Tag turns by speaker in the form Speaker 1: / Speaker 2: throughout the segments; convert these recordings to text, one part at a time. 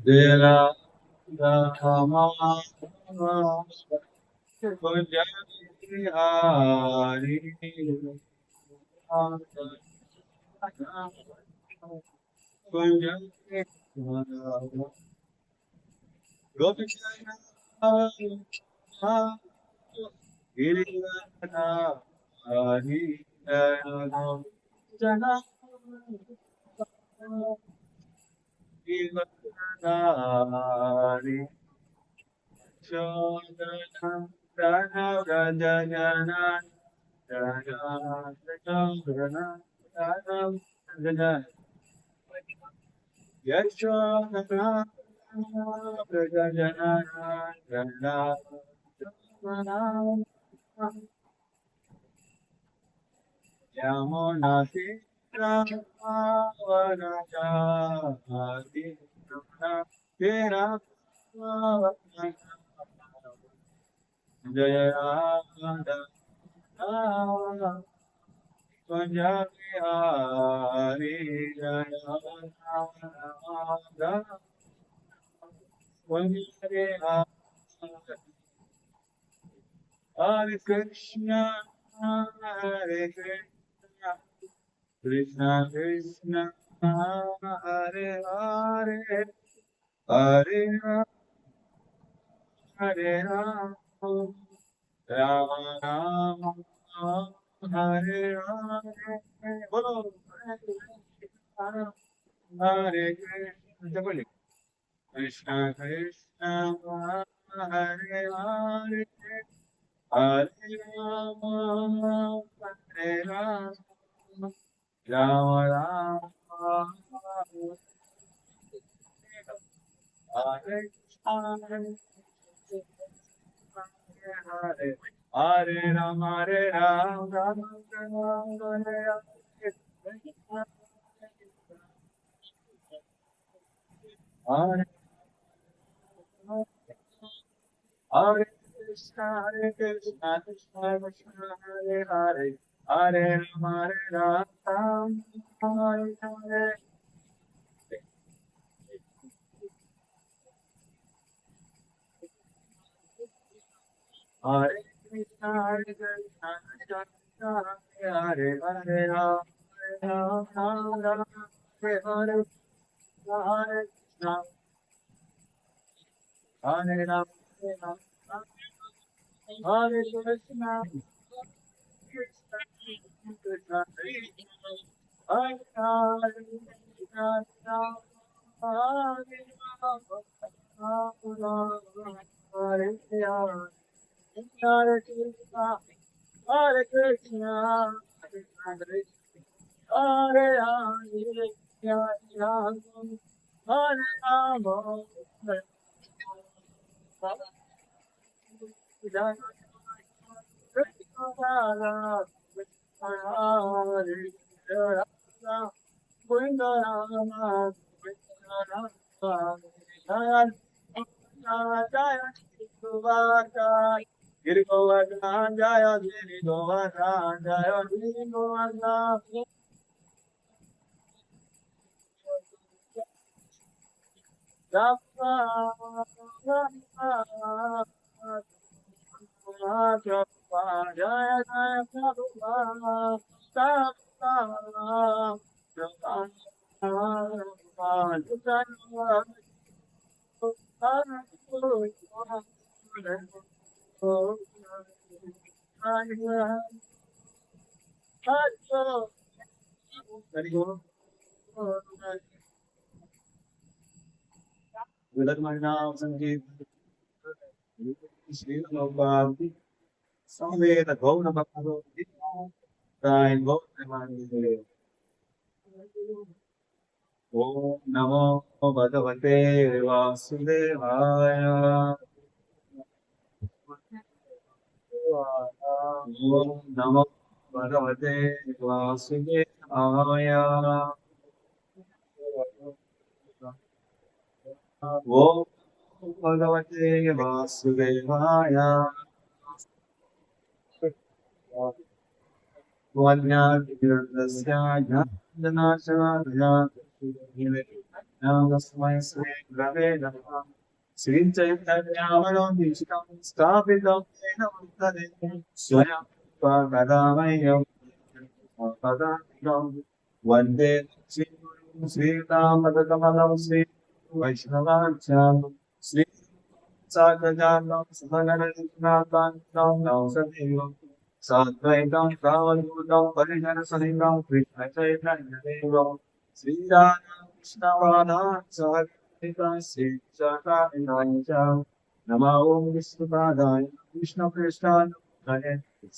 Speaker 1: Dera Rama Kunjari Hari Kunjari Gopishana Girivana Hari Jana Hari Chodana Dana Raja Jana Jana Jana Jana Yashodana Raja Jana Jana Jana Yamunati Ravanajati Tera Jayarada Punjabi Hari Jayarada Punjabi Hare Krishna Hare Krishna Krishna Krishna Hare Hare Hare Hare Rama Rama Rama Hare Hare Bolo Hare Krishna Krishna Krishna Hare Hare Hare Rama Hare Rama Rama Rama Hare Hare Hare Hare Rama Hare Rama Rama Rama Hare Hare Hare Krishna Krishna Krishna Hare Hare Hare Rama Hare Rama Hare Hare Krishna Krishna Krishna Hare Hare Rama Rama Rama Hare Hare Hare Krishna Hare Rama Hare Krishna Krishna Krishna Hare Hare Rama Hare Rama Hare Rama Hare Krishna, Hare Krishna, Krishna Krishna, Hare Hare, Hare Rama, Hare Rama, Hare Krishna, Krishna Rama, Krishna Hare Rama, Govinda Rama, Krishna Rama, Hare Rama, Jaya Shri Giri Govardhan Jaya Giri Govardhan Jaya Giri Govardhan Rama Rama Prabhupada Jaya Jaya Prabhupada Rama Vidatmanav Sangeet Shri Prabhupada Samved Gauna Bhakta Sai Gauna Om Namo Bhagavate Vasudevaya Om Namo Bhagavate Vasudevaya Om Bhagavate Vasudevaya Vajnana నమస్మై Shri గురవే నమః. శ్రీ చైతన్యామనోదీశితం స్థాపితం ఏన వర్తతే స్వయం పరమేయం పదాం వందే శ్రీ గురుం శ్రీరామకమలం శ్రీ వైష్ణవాచార్యం శ్రీ సాగజాతం సుభగణనాథాం నౌసదేవం సాద్వైతం ప్రావభూతం పరిజన సహితం కృష్ణ చైతన్యదేవం శ్రీరామకృష్ణవాదాచార్య శ్రీ నమో ఓం విష్ణుపాదాయ విష్ణుకృష్ణాయ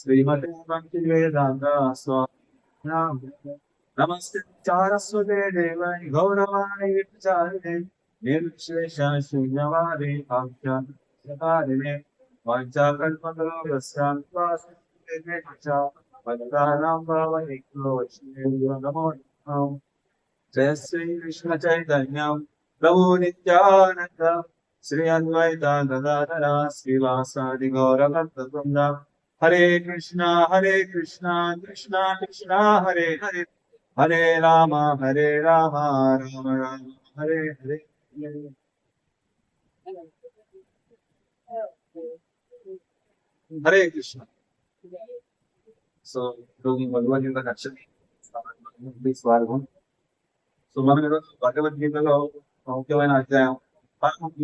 Speaker 1: శ్రీమతే భక్తి వేదాంత స్వామి నమస్తే చారస్వతే దేవై గౌరవాణి విచారిణే నిర్విశేష శూన్యవాదే ఆఖ్యానే నమో జయ శ్రీ కృష్ణ చైతన్యం ప్రభు నిత్యానంద శ్రీ అద్వైత గదాధర శ్రీవాసాది గౌరవృంద హరే కృష్ణ కృష్ణ కృష్ణ హరే హరే హరే రామ రామ రామ హరే హరే హరే కృష్ణ. సో భగవద్గీత నచ్చని స్వాగతం. సో మనం ఈరోజు భగవద్గీతలో ముఖ్యమైన అధ్యాయం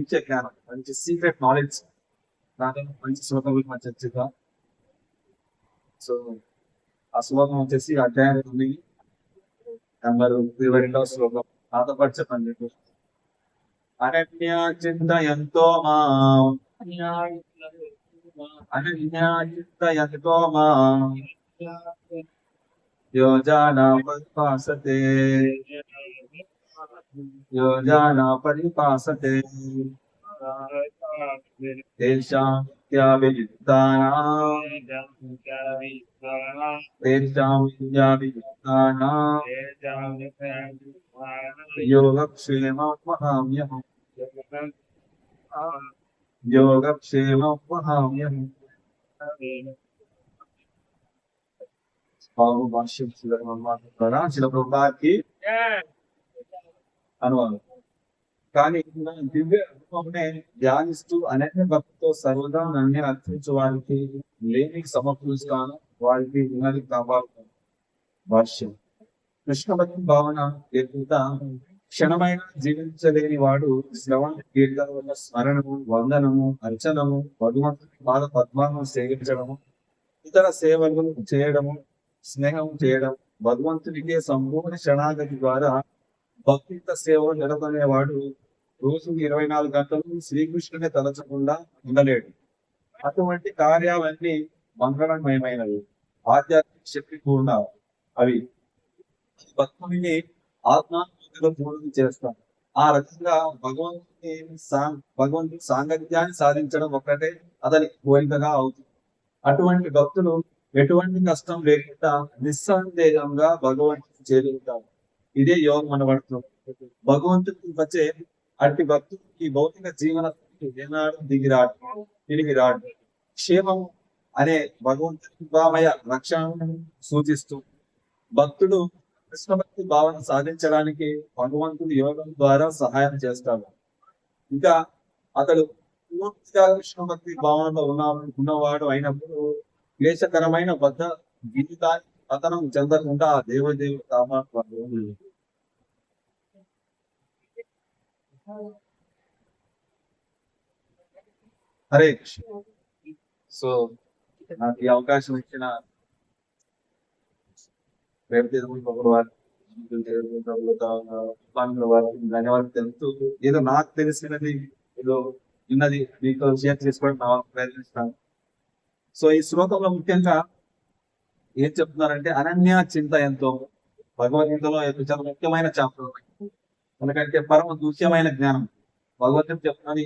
Speaker 1: ఇచ్చే జ్ఞానం, మంచి సీక్రెట్ నాలెడ్జ్, దాంట్లో మంచి శ్లోకం గురించి మనం చర్చిద్దాం. సో ఆ శ్లోకం వచ్చేసి అధ్యాయం 9 నంబర్ 22వ శ్లోకం. నాతో పాటు చెప్పండి. అనన్య చింతయంతో మాం చింతయంతో మాం యోజానా పరిపాసతే తేషాం యోగక్షేమం వహామ్యహం భాష్యం శిల ప్రభుపాకి అనువాదం. కానీ దివ్య అనుభవమే ధ్యానిస్తూ అనన్య భక్తితో సర్వదా నన్ను అర్పించు వారికి లేనికి సమకూరుస్తాను, వారికి ఉన్నది కాపాడుతాను. భాష్యం. కృష్ణ భక్తి భావన ఎక్కువ క్షణమైన జీవించలేని వాడు శ్రవణ కీర్తనల స్మరణము, వందనము, అర్చనము, భగవంతుని పాద పద్మాలను సేవించడము, ఇతర సేవలు చేయడము, స్నేహం చేయడం, భగవంతుడికే సంపూర్ణ శరణాగతి ద్వారా భక్తియుత సేవలు నెలకొనేవాడు రోజు 24 గంటలు శ్రీకృష్ణుని తలచకుండా ఉండలేడు. అటువంటి కార్యాలన్నీ మంగళమయమైనవి, ఆధ్యాత్మిక శక్తి కూడా. అవి భక్తుని ఆత్మానుభూతిలో పూర్తి చేస్తాం. ఆ రకంగా భగవంతుని సాంగత్యాన్ని సాధించడం ఒక్కటే అతని కోరికగా అవుతుంది. అటువంటి భక్తులు ఎటువంటి కష్టం లేకుండా నిస్సందేహంగా భగవంతుని చేరుకుంటారు. ఇదే యోగం అనబడుతుంది. భగవంతుడికి వచ్చే అట్టి భక్తుడికి భౌతిక జీవన ఏనాడు తిరిగి రాడు. క్షేమం అనే భగవంతుని కృపామయ రక్షణను సూచిస్తూ భక్తుడు కృష్ణ భక్తి భావన సాధించడానికి భగవంతుడి యోగం ద్వారా సహాయం చేస్తాడు. ఇంకా అతడు పూర్తిగా కృష్ణ భక్తి భావనలో ఉన్నవాడు అయినప్పుడు క్లేశకరమైన బద్ధ జీవితాన్ని పతనం చెందకుండా ఆ దేవదేవుడు కాపాడు. హరే కృష్ణ. సో నాకు ఈ అవకాశం ఇచ్చిన ధన్యవాదాలు తెలుపుతూ, ఏదో నాకు తెలిసినది ఏదో ఉన్నది మీతో షేర్ చేసుకోవడం నా ప్రయత్నిస్తాను. సో ఈ శ్లోకంలో ముఖ్యంగా ఏం చెప్తున్నారంటే అనన్య చింత ఎంతో భగవద్గీతలో చాలా ముఖ్యమైన చాప్టర్. ఎందుకంటే పరమ ముఖ్యమైన జ్ఞానం భగవద్గీత చెప్తున్నాను.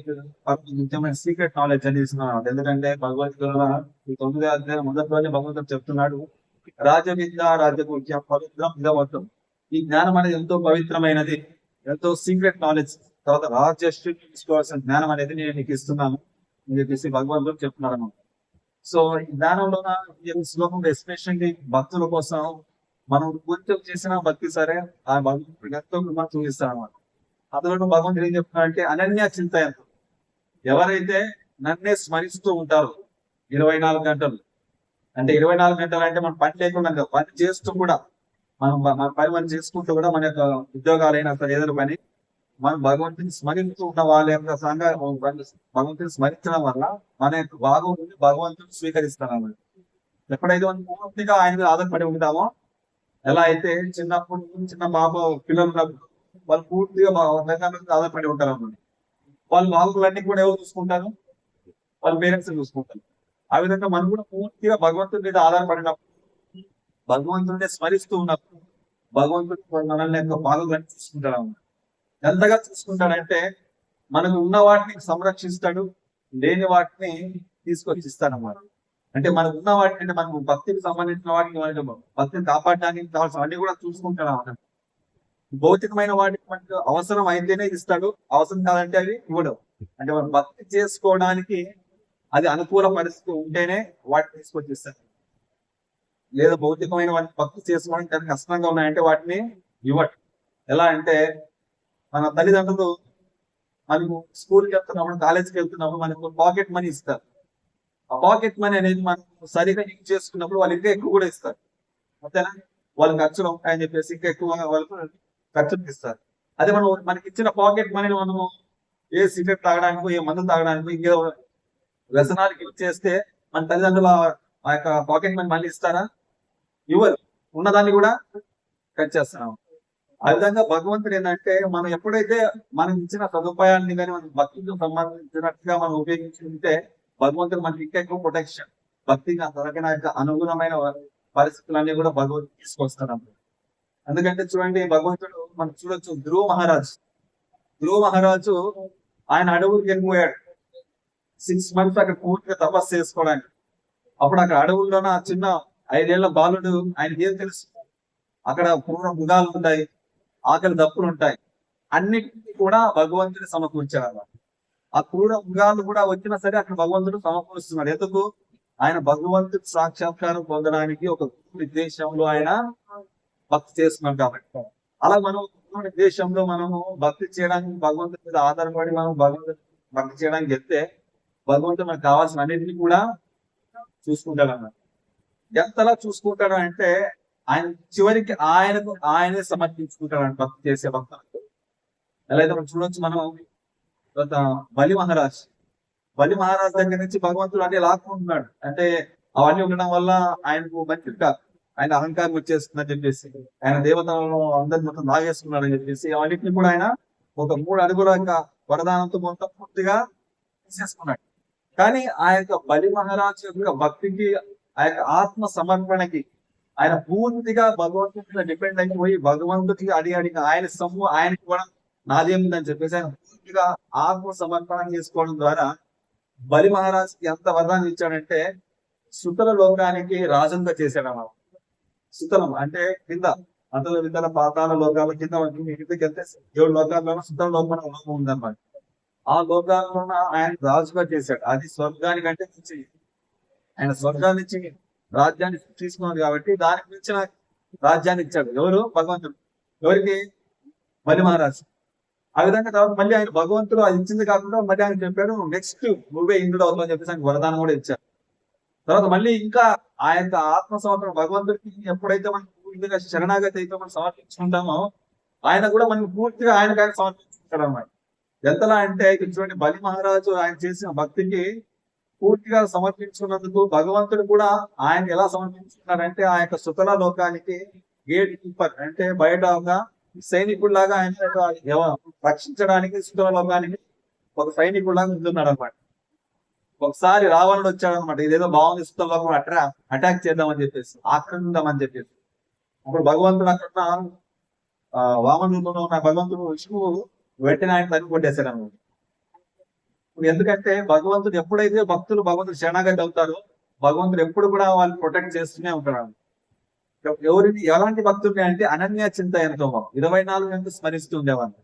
Speaker 1: పరమ ముఖ్యమైన సీక్రెట్ నాలెడ్జ్ అని ఇస్తున్నాడు. ఎందుకంటే భగవద్గీతలో ఈ 9వ అధ్యాయం మొదట్లోనే భగవంతుడు చెప్తున్నాడు, రాజవిద్య రాజగుహ్య పవిత్రం ఇదవతం. ఈ జ్ఞానం అనేది ఎంతో పవిత్రమైనది, ఎంతో సీక్రెట్ నాలెడ్జ్. తర్వాత రాజశ్రీ తీసుకోవాల్సిన జ్ఞానం అనేది నేను నీకు ఇస్తున్నాను అని చెప్పేసి భగవంతుడు చెప్తున్నాడు అన్నమాట. సో ఈ జ్ఞానంలో ఈ శ్లోకంలో ఎస్పెషల్లీ భక్తుల కోసం మనం కొంచెం చేసిన భక్తి సరే ఆ భగవంతుడికి ఎంతో మనం చూపిస్తాడు అనమాట. అందులో భగవంతుడు ఏం చెప్తున్నాడంటే అనన్య చింతయంతో, ఎవరైతే నన్నే స్మరిస్తూ ఉంటారో 24 గంటలు, అంటే 24 గంటలు అంటే మనం పని లేకుండా కాదు, పని చేస్తూ కూడా మన పని మనం చేసుకుంటూ కూడా మన యొక్క ఉద్యోగాలైనా అసలు ఏదైనా పని మనం భగవంతుని స్మరిస్తూ ఉన్న వాళ్ళ యొక్క భగవంతుని స్మరించడం వల్ల మన యొక్క భాగం నుండి భగవంతుని స్వీకరిస్తాం. ఎప్పుడైతే మనం పూర్తిగా ఆయన మీద ఆధారపడి ఉంటామో, ఎలా అయితే చిన్నప్పుడు చిన్న పాప పిల్లలు ఉన్నప్పుడు వాళ్ళు పూర్తిగా ఆధారపడి ఉంటారు అన్నమాట. వాళ్ళ బాగులన్నీ కూడా ఎవరు చూసుకుంటారు? వాళ్ళ పేరెంట్స్ చూసుకుంటారు. ఆ విధంగా మనం కూడా పూర్తిగా భగవంతుడి మీద ఆధారపడినప్పుడు, భగవంతుడిని స్మరిస్తూ ఉన్నప్పుడు భగవంతుడు మనల్ని యొక్క బాగులన్నీ చూసుకుంటాడు అన్నమాట. ఎంతగా చూసుకుంటాడంటే మనకు ఉన్న వాటిని సంరక్షిస్తాడు, లేని వాటిని తీసుకొచ్చి ఇస్తాడన్నమాట. అంటే మనకు ఉన్న వాటిని, అంటే మనకు భక్తికి సంబంధించిన వాటిని, భక్తిని కాపాడడానికి కావాల్సిన అన్ని కూడా చూసుకుంటాడు అన్నమాట. భౌతికమైన వాటికి మనకు అవసరం అయితేనే ఇస్తాడు, అవసరం కాదంటే అవి ఇవ్వడం. అంటే మనం భక్తి చేసుకోవడానికి అది అనుకూల పరిస్థితి ఉంటేనే వాటిని తీసుకొచ్చి ఇస్తాడు. లేదా భౌతికమైన వాటిని భక్తి చేసుకోవడానికి కష్టంగా ఉన్నాయంటే వాటిని ఇవ్వటం. ఎలా అంటే మన తల్లిదండ్రులు మనకు స్కూల్కి వెళ్తున్నప్పుడు, కాలేజీకి వెళ్తున్నప్పుడు మనకు పాకెట్ మనీ ఇస్తారు. ఆ పాకెట్ మనీ అనేది మనం సరిగా యూజ్ చేసుకున్నప్పుడు వాళ్ళు ఇంకా ఎక్కువ కూడా ఇస్తారు. అంతేనా? వాళ్ళు ఖర్చులు ఉంటాయని చెప్పేసి ఇంకా ఎక్కువ వాళ్ళకు ఖర్చులు ఇస్తారు. అదే మనకి ఇచ్చిన పాకెట్ మనీని మనము ఏ సిగరెట్ తాగడానికి, ఏ మందు తాగడానికి, ఇంకే వ్యసనానికి యూజ్ చేస్తే మన తల్లిదండ్రులు ఆ యొక్క పాకెట్ మనీ మళ్ళీ ఇస్తారా? ఇవ్వరు. ఉన్నదాన్ని కూడా కట్ చేస్తున్నాం. ఆ విధంగా భగవంతుడు ఏంటంటే మనం ఎప్పుడైతే మనం ఇచ్చిన సదుపాయాన్ని కానీ మనం భక్తికి సంబంధించినట్టుగా మనం ఉపయోగించుకుంటే భగవంతుడు మనకి ఇంకా ఎక్కువ ప్రొటెక్షన్, భక్తిగా తగిన అనుగుణమైన పరిస్థితులన్నీ కూడా భగవంతుడు తీసుకొస్తాడు. ఎందుకంటే చూడండి, భగవంతుడు మనం చూడొచ్చు, ధ్రువ మహారాజు ఆయన అడవులకు వెళ్ళిపోయాడు 6 months అక్కడ పూర్తిగా తపస్సు చేసుకోవడానికి. అప్పుడు అక్కడ అడవుల్లోన చిన్న 5 ఏళ్ల బాలుడు, ఆయనకి ఏం తెలుసు? అక్కడ పూర్వ మృగాలు ఉంటాయి, ఆకలి దప్పులు ఉంటాయి, అన్నిటికీ కూడా భగవంతుడు సమకూర్చాడు. ఆ క్రూర మృగాలు కూడా వచ్చినా సరే అక్కడ భగవంతుడు సమకూరుస్తున్నాడు. ఎందుకు? ఆయన భగవంతుడు సాక్షాత్కారం పొందడానికి ఒక దేశంలో ఆయన భక్తి చేస్తున్నాడు కాబట్టి. అలా మనం దేశంలో మనము భక్తి చేయడానికి, భగవంతుడి మీద ఆధారపడి మనం భగవంతుడు భక్తి చేయడానికి వెళ్తే భగవంతుడు మనకు కావాల్సిన అన్నింటినీ కూడా చూసుకుంటాడు అన్నమాట. ఎంతలా చూసుకుంటాడు అంటే ఆయన చివరికి ఆయనే సమర్పించుకుంటాడు భక్తి చేసే భక్తులకు. ఎలా అయితే మనం చూడొచ్చు, మనం బలి మహారాజ్ దగ్గర నుంచి భగవంతుడు అన్ని లాక్కుంటున్నాడు. అంటే అవన్నీ ఉండడం వల్ల ఆయనకు మంచి ఆయన అహంకారం వచ్చేస్తుందని చెప్పేసి, ఆయన దేవతలను అందరిని మొత్తం లాగేసుకున్నాడు అని చెప్పేసి అవన్నింటినీ కూడా ఆయన ఒక 3 అడుగుల వరదానంతో మొత్తం పూర్తిగా తీసేసుకున్నాడు. కానీ ఆ యొక్క బలి మహారాజ్ యొక్క భక్తికి, ఆ యొక్క ఆత్మ సమర్పణకి ఆయన పూర్తిగా భగవంతుడి మీద డిపెండ్ అయిపోయి భగవంతుడికి అడిగి ఆయన సొమ్ము ఆయనకి కూడా నాదేముందని చెప్పేసి ఆయన పూర్తిగా ఆత్మ సమర్పణ చేసుకోవడం ద్వారా బలి మహారాజుకి ఎంత వరదాన్ని ఇచ్చాడంటే సుతల లోకానికి రాజంగా చేశాడు అన్నమాట. సుతలం అంటే కింద, అంతలో విధాల పాతాల లోకాల కింద ఇంటికి వెళ్తే 7 లోకాల్లోనూ సుతల లోకం ఉందన్నమాట. ఆ లోకాల్లో ఆయన రాజుగా చేశాడు. అది స్వర్గానికంటే మించి, ఆయన స్వర్గాన్ని నుంచి రాజ్యాన్ని తీసుకున్నాడు కాబట్టి దానికి మించిన రాజ్యాన్ని ఇచ్చాడు. ఎవరు? భగవంతుడు. ఎవరికి? బలి మహారాజు. ఆ విధంగా తర్వాత మళ్ళీ ఆయన భగవంతుడు అది ఇచ్చింది కాకుండా మళ్ళీ ఆయన చెప్పాడు, నెక్స్ట్ నువ్వే ఇంద్రుడు అవుతావు అని చెప్పేసి ఆయన వరదానం కూడా ఇచ్చాడు. తర్వాత మళ్ళీ ఇంకా ఆ యొక్క ఆత్మ సమర్పణ భగవంతుడికి ఎప్పుడైతే మనం పూర్తిగా శరణాగతి అయితే మనం సమర్పించుకుంటామో ఆయన కూడా మనం పూర్తిగా ఆయనకు ఆయన సమర్పించుకుంటాడు అన్నమాట. ఎంతలా అంటే చూడండి, బలి మహారాజు ఆయన చేసిన భక్తికి పూర్తిగా సమర్పించుకున్నందుకు భగవంతుడు కూడా ఆయన ఎలా సమర్పించుకున్నాడంటే ఆ యొక్క సుతల లోకానికి గేట్ కీపర్, అంటే బయట ఒక సైనికుడిలాగా ఆయన రక్షించడానికి సుతల లోకానికి ఒక సైనికుడిలాగా ఉంటున్నాడు అనమాట. ఒకసారి రావణుడు వచ్చాడు అనమాట, ఇదేదో బాగుంది సుతల లోకం అటాక్ చేద్దామని చెప్పేసి, ఆక్రమిద్దామని చెప్పేసి. అప్పుడు భగవంతుడు అక్కడ వామనులో ఉన్న భగవంతుడు విష్ణువు వెంటనే ఆయన తను కొట్టేశాడు అనమాట. ఎందుకంటే భగవంతుడు ఎప్పుడైతే భగవంతుడు శరణాగతి అవుతారో భగవంతుడు ఎప్పుడు కూడా వాళ్ళు ప్రొటెక్ట్ చేస్తూనే ఉంటాడు. ఎవరిని ఎలాంటి భక్తుడిని అంటే అనన్య చింత ఎంతో 24 గంటలు స్మరిస్తూ ఉండేవాళ్ళు.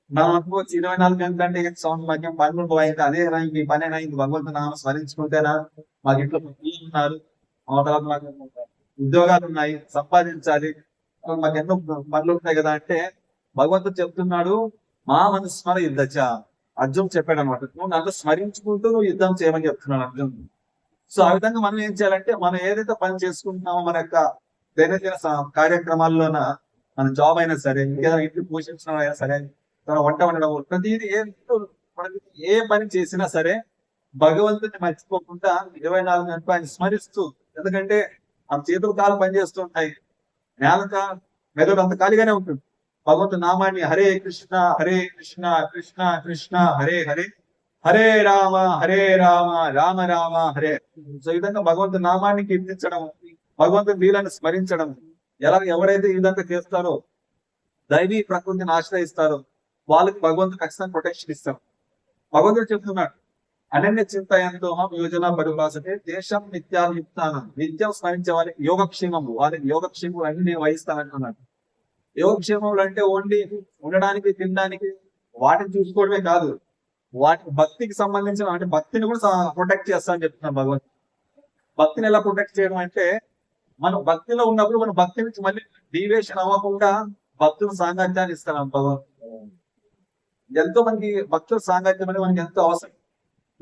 Speaker 1: మనం అనుకోవచ్చు 24 గంటలు అంటే మాకేం పనులు పోయింది, అదే ఈ పని అయినా ఇది భగవంతుడు నామ స్మరించుకుంటేనా, మాకు ఇంట్లో పిల్లలు ఉన్నారు, మా తర్వాత మాకు ఉద్యోగాలు ఉన్నాయి, సంపాదించాలి, మాకు ఎన్నో పనులు ఉంటాయి కదా అంటే భగవంతుడు చెప్తున్నాడు, మా మనుస్మర యుద్ధచ. అర్జున్ చెప్పాడు అనమాట, నువ్వు నన్ను స్మరించుకుంటూ నువ్వు యుద్ధం చేయమని చెప్తున్నాను అర్జున్. సో ఆ విధంగా మనం ఏం చేయాలంటే, మనం ఏదైతే పని చేసుకుంటున్నామో మన యొక్క దైనందిన కార్యక్రమాల్లోన, మన జాబ్ అయినా సరే, ఇంకేదైనా ఇంటి పోషించడం అయినా సరే, తన వంట వండడం, ప్రతిదీ మనకి ఏ పని చేసినా సరే భగవంతుని మర్చిపోకుండా 24 గంటలు ఆయన స్మరిస్తూ, ఎందుకంటే ఆ చేతులు కాలు పనిచేస్తుంటాయి, నేలక మెదడు అంత ఖాళీగానే ఉంటుంది. భగవంతుని నామాన్ని హరే కృష్ణ కృష్ణ కృష్ణ హరే హరే, హరే రామ రామ రామ హరే. సో ఈ విధంగా భగవంతుని నామాన్ని కీర్తించడం, భగవంతుని లీలను స్మరించడం, ఎవరైతే ఈ విధంగా చేస్తారో, దైవీ ప్రకృతిని ఆశ్రయిస్తారో వాళ్ళకి భగవంతుడు ఖచ్చితంగా ప్రొటెక్షన్ ఇస్తారు. భగవంతుడు చెప్తున్నాడు, అనన్య చింతయంతో యోజన పరిభాషతే దేశం నిత్యాభియుక్తానం. నిత్యం స్మరించే వాళ్ళకి యోగక్షేమము, వాళ్ళకి యోగక్షేమం అన్ని నేను వహిస్తానంటున్నాడు. యోగక్షేమములు అంటే ఓన్లీ ఉండడానికి తినడానికి వాటిని చూసుకోవడమే కాదు, వాటి భక్తికి సంబంధించిన అంటే భక్తిని కూడా ప్రొటెక్ట్ చేస్తానని చెప్తున్నాను భగవంతుడు. భక్తిని ఎలా ప్రొటెక్ట్ చేయడం అంటే, మనం భక్తిలో ఉన్నప్పుడు మన భక్తి నుంచి మళ్ళీ డీవియేషన్ అవ్వకుండా భక్తుల సాంగత్యాన్ని ఇస్తాను భగవంతుడు. ఎంతో మనకి భక్తుల సాంగత్యం అనేది మనకి ఎంతో అవసరం.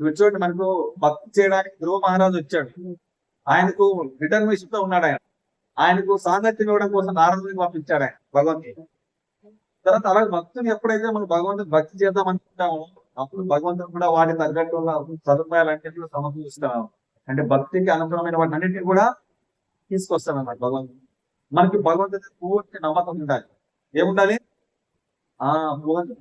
Speaker 1: చూడండి, మనకు భక్తి చేయడానికి ధ్రువ మహారాజు వచ్చాడు, ఆయనకు డిటర్మినేషన్ తో ఉన్నాడు. ఆయనకు సాంగత్యం ఇవ్వడం కోసం నారదుడిని పంపించాడు ఆయన భగవంతుడు. తర్వాత అలాగే భక్తుని ఎప్పుడైతే మనం భగవంతుని భక్తి చేద్దాం అనుకుంటామో, అప్పుడు భగవంతుడు కూడా వాటి తగ్గట్టు సదుపాయాలన్నింటినీ కూడా సమకూరుస్తాం. అంటే భక్తికి అనుగుణమైన వాటి అన్నింటినీ కూడా తీసుకొస్తాం అన్నమాట భగవంతుడు. మనకి భగవంతుడి పూర్తి నమ్మకం ఉండాలి. ఏముండాలి?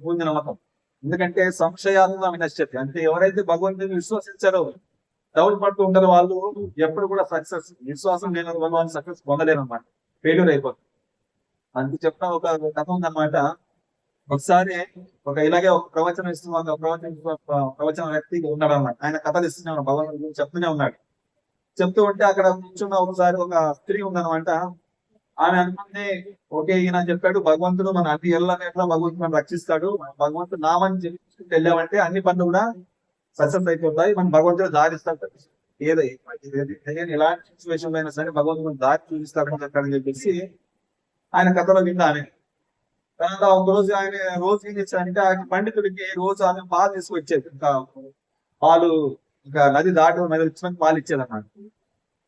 Speaker 1: పూర్తి నమ్మకం. ఎందుకంటే సంశయాత్మ వినశ్యతి, అంటే ఎవరైతే భగవంతుని విశ్వసించారో, డౌట్ పడుతూ ఉంటారో వాళ్ళు ఎప్పుడు కూడా సక్సెస్, విశ్వాసం లేని వాళ్ళు సక్సెస్ పొందలేరు అనమాట, ఫెయిల్యూర్ అయిపోతుంది. అందుకు చెప్తా ఒక కథ ఉందన్నమాట. ఒకసారి ఇలాగే ఒక ప్రవచనం ఇస్తున్న ప్రవచన వ్యక్తి ఉన్నాడు అన్నమాట. ఆయన కథలు ఇస్తున్నాడు, భగవంతుడు చెప్తూనే ఉన్నాడు. చెప్తూ ఉంటే అక్కడ కూర్చున్న ఒకసారి ఒక స్త్రీ ఉందన్నమాట. ఆమె అనుకుంది, ఓకే ఈయన చెప్పాడు భగవంతుడు మన అన్ని ఎట్లా భగవంతుడు మనం రక్షిస్తాడు, భగవంతుడు నామని చెప్పుకుంటూ వెళ్ళామంటే అన్ని పనులు కూడా సక్సెస్ అయిపోతాయి, మన భగవంతుడు దారి ఇస్తాడు, ఎలాంటి సిచ్యువేషన్ అయినా సరే భగవంతుడు దారి చూపిస్తాడని చెప్పాడని చెప్పేసి ఆయన కథలో విందా ఆమె. తర్వాత ఒక రోజు ఆయన రోజు ఏం చేశాడంటే, ఆయన పండితుడికి రోజు ఆమె పాలు తీసుకొచ్చేది, ఇంకా పాలు ఇంకా నది దాటి నది వచ్చినాక పాలు ఇచ్చేది అన్నమాట.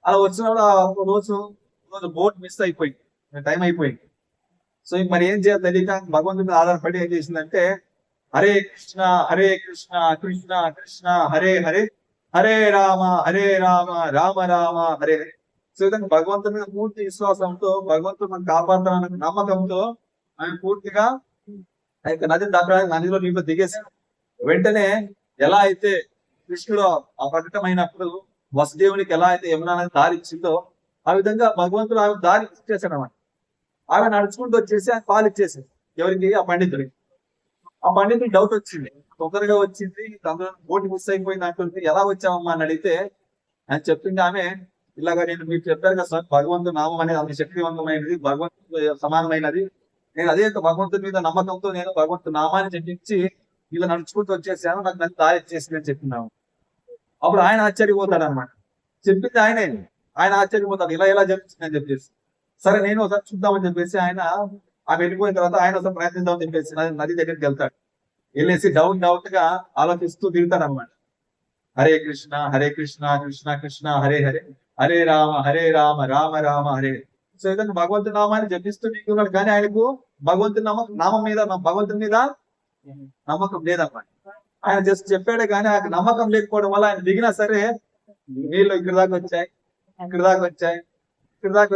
Speaker 1: అలా వచ్చినప్పుడు రోజు బోట్ మిస్ అయిపోయింది, టైం అయిపోయింది. సో మరి ఏం చేయాలి తెలియక భగవంతుడి ఆధారపడి ఏం చేసిందంటే, హరే కృష్ణ కృష్ణ కృష్ణ హరే హరే, హరే రామ రామ రామ హరే హరే. సో విధంగా భగవంతుడి మీద పూర్తి విశ్వాసంతో, భగవంతుడు మనం కాపాడుతానన్న నమ్మకంతో ఆయన పూర్తిగా ఆ యొక్క నదిని దాటడానికి నదిలో నీళ్ళు దిగేసి, వెంటనే ఎలా అయితే కృష్ణుడు ఆ ప్రకటమైనప్పుడు వసుదేవునికి ఎలా అయితే యమునా నది దారి ఇచ్చిందో, ఆ విధంగా భగవంతుడు ఆమె దారి ఇచ్చేసాడు అన్నమాట. ఆమె నడుచుకుంటూ వచ్చేసి ఆయన పాలు ఇచ్చేసింది ఎవరికి? ఆ పండితుడికి. ఆ పండితుడికి డౌట్ వచ్చింది, తొందరగా వచ్చింది, బోటు మిస్ అయిపోయింది అంటుంది, ఎలా వచ్చావమ్మా అని అడిగితే ఆయన చెప్పింది ఆమె, ఇలాగా నేను మీరు చెప్పారు కదా సార్, భగవంతుడు నామం అనేది అంత శక్తివంతమైనది, భగవంతుడు సమానమైనది, నేను అదే భగవంతుడి మీద నమ్మకంతో నేను భగవంతుడు నామాన్ని చెప్పించి ఇలా నడుచుకుంటూ వచ్చేసాను, నాకు నన్ను దారి ఇచ్చేసింది అని చెప్పినాము. అప్పుడు ఆయన ఆశ్చర్యపోతాడు అనమాట. చెప్పింది ఆయన ఆశ్చర్యపోతాడు, ఇలా చెప్పింది అని చెప్పేసి. సరే నేను ఒకసారి చూద్దామని చెప్పేసి ఆయన వెళ్ళిపోయిన తర్వాత ఆయన ఒకసారి ప్రయత్నిద్దామని చెప్పేసి నది దగ్గరికి వెళ్తాడు. వెళ్ళేసి డౌట్ గా ఆలోచిస్తూ తిరుగుతాడు అనమాట. హరే కృష్ణ కృష్ణ కృష్ణ హరే హరే, హరే రామ రామ రామ హరే. సో విధంగా భగవంతుని నామాన్ని జపిస్తూ నీకున్నాడు, కానీ ఆయనకు భగవంతుని నామం మీద భగవంతుని మీద నమ్మకం లేదన్నమాట. ఆయన జస్ట్ చెప్పాడే కానీ ఆయన నమ్మకం లేకపోవడం వల్ల ఆయన దిగినా సరే నీళ్ళు ఇక్కడ దాకా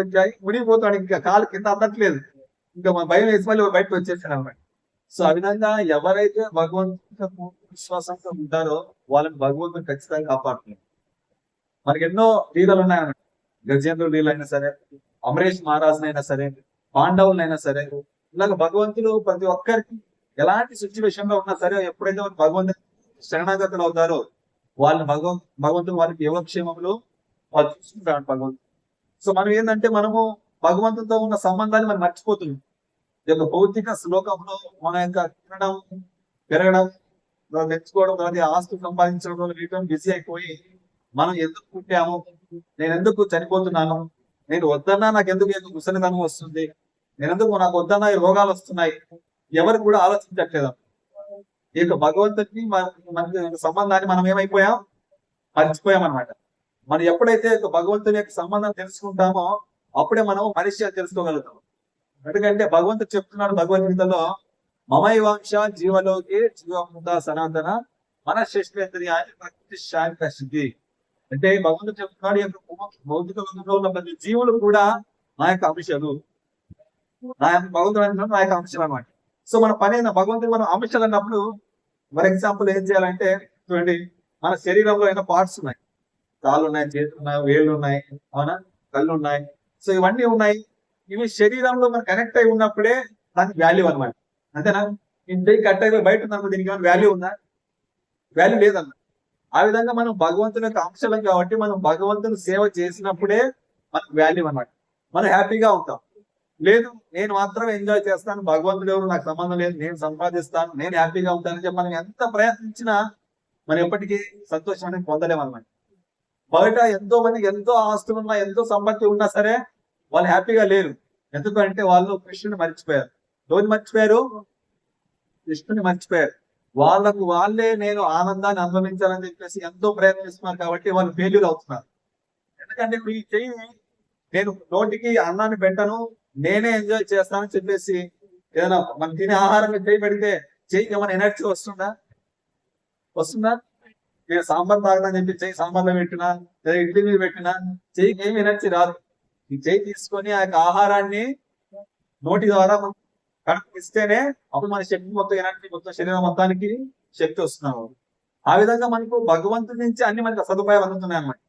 Speaker 1: వచ్చాయి మునిగిపోతాడు, ఇంకా కాలు కింద అందట్లేదు, ఇంకా భయం వేసి మళ్ళీ బయటకు వచ్చేసాడు అనమాట. సో ఆ విధంగా ఎవరైతే భగవంతుని విశ్వాసంతో ఉంటారో వాళ్ళని భగవంతుని ఖచ్చితంగా కాపాడుతున్నారు. మనకి ఎన్నో లీలలు ఉన్నాయన్నమాట. గజేంద్రుడు లీల అయినా సరే, అమరేష్ మహారాజునైనా సరే, పాండవులైనా సరే, ఇలాగ భగవంతుడు ప్రతి ఒక్కరికి ఎలాంటి సిచ్యువేషన్ లో ఉన్నా సరే ఎప్పుడైతే భగవంతుని శరణాగతులు అవుతారో వాళ్ళని భగవంతుడు వారికి యోగక్షేమములు వాళ్ళు చూసుకుంటాడు భగవంతుడు. సో మనం ఏంటంటే మనము భగవంతుడితో ఉన్న సంబంధాన్ని మనం మర్చిపోతున్నాం. ఈ యొక్క భౌతిక శ్లోకంలో మన యొక్క తినడం, పెరగడం, తెచ్చుకోవడం, అలాగే ఆస్తు సంపాదించడంలో వీటిని బిజీ అయిపోయి మనం ఎందుకు పుట్టాము, నేను ఎందుకు చనిపోతున్నాను, నేను వద్దన్నా నాకు ఎందుకు ముసలితనం వస్తుంది, నాకు వద్దన్నా ఈ రోగాలు వస్తున్నాయి, ఎవరు కూడా ఆలోచించట్లేదు. ఈ యొక్క భగవంతుడికి మనకి సంబంధాన్ని మనం ఏమైపోయాం, మర్చిపోయాం అనమాట. మనం ఎప్పుడైతే భగవంతుని యొక్క సంబంధం తెలుసుకుంటామో అప్పుడే మనం మనిషి అని తెలుసుకోగలుగుతాం. ఎందుకంటే భగవంతుడు చెప్తున్నాడు భగవద్గీతలో, మమైవాంశ జీవలోకి జీవముక్త సనాతన మనశ్శేషేంద్రియాన్ని ప్రకృతి. అంటే భగవంతుడు చెప్తున్నాడు, ఈ యొక్క భౌతిక లోకంలో ఉన్న ప్రతి జీవులు కూడా నా యొక్క అంశాలు, భగవంతుడు నా యొక్క అంశాలు అనమాట. సో మన పని భగవంతుడు మనం అంశాలు అన్నప్పుడు, ఫర్ ఎగ్జాంపుల్ ఏం చేయాలంటే చూడండి, మన శరీరంలో ఏమైనా పార్ట్స్ ఉన్నాయి, కాళ్ళు ఉన్నాయి, చేతులు ఉన్నాయి, వేళ్ళు ఉన్నాయి, అవునా, కళ్ళు ఉన్నాయి. సో ఇవన్నీ ఉన్నాయి. ఇవి శరీరంలో మనం కనెక్ట్ అయి ఉన్నప్పుడే దానికి వాల్యూ అనమాట. అంతేనా? ఇంటి కట్ అయిపోయి బయట ఉన్నప్పుడు దీనికి ఏమైనా వాల్యూ ఉందా? వాల్యూ లేదన్న. ఆ విధంగా మనం భగవంతుని యొక్క అంశాలం కాబట్టి మనం భగవంతుని సేవ చేసినప్పుడే మనకు వాల్యూ అనమాట. మనం హ్యాపీగా ఉంటాం. లేదు నేను మాత్రమే ఎంజాయ్ చేస్తాను, భగవంతుడు ఎవరు నాకు సంబంధం లేదు, నేను సంపాదిస్తాను, నేను హ్యాపీగా ఉంటానని చెప్పి మనం ఎంత ప్రయత్నించినా మనం ఎప్పటికీ సంతోషం అనేది పొందలేము అనమాట. బయట ఎంతో మందికి ఎంతో ఆస్తులు ఉన్నా, ఎంతో సంపత్తి ఉన్నా సరే వాళ్ళు హ్యాపీగా లేరు. ఎందుకంటే వాళ్ళు కృష్ణుని మర్చిపోయారు. రోజు మర్చిపోయారు, కృష్ణుని మర్చిపోయారు. వాళ్ళకు వాళ్ళే నేను ఆనందాన్ని అనుభవించాలని చెప్పేసి ఎంతో ప్రయత్నిస్తున్నారు కాబట్టి వాళ్ళు ఫెయిల్యూర్ అవుతున్నారు. ఎందుకంటే ఇప్పుడు ఈ చెయ్యి నేను నోటికి అన్నాన్ని పెట్టను, నేనే ఎంజాయ్ చేస్తానని చెప్పేసి ఏదైనా మనం తినే ఆహారం చేయి పెడితే చెయ్యికి ఏమైనా ఎనర్జీ వస్తుందా? నేను సాంబార్ తాగదని చెప్పి చెయ్యి సాంబార్లో పెట్టినా లేదా ఇడ్లీ మీద పెట్టినా చెయ్యికి ఏమి ఎనర్జీ రాదు. ఈ చెయ్యి తీసుకొని ఆ యొక్క ఆహారాన్ని నోటి ద్వారా కడుపు ఇస్తేనే అప్పుడు మన శక్తి మొత్తం, ఎనర్జీ మొత్తం, శరీరం మొత్తానికి శక్తి వస్తున్నాము. ఆ విధంగా మనకు భగవంతుడి నుంచి అన్ని మనకు సదుపాయాలు అందుతున్నాయి అన్నమాట.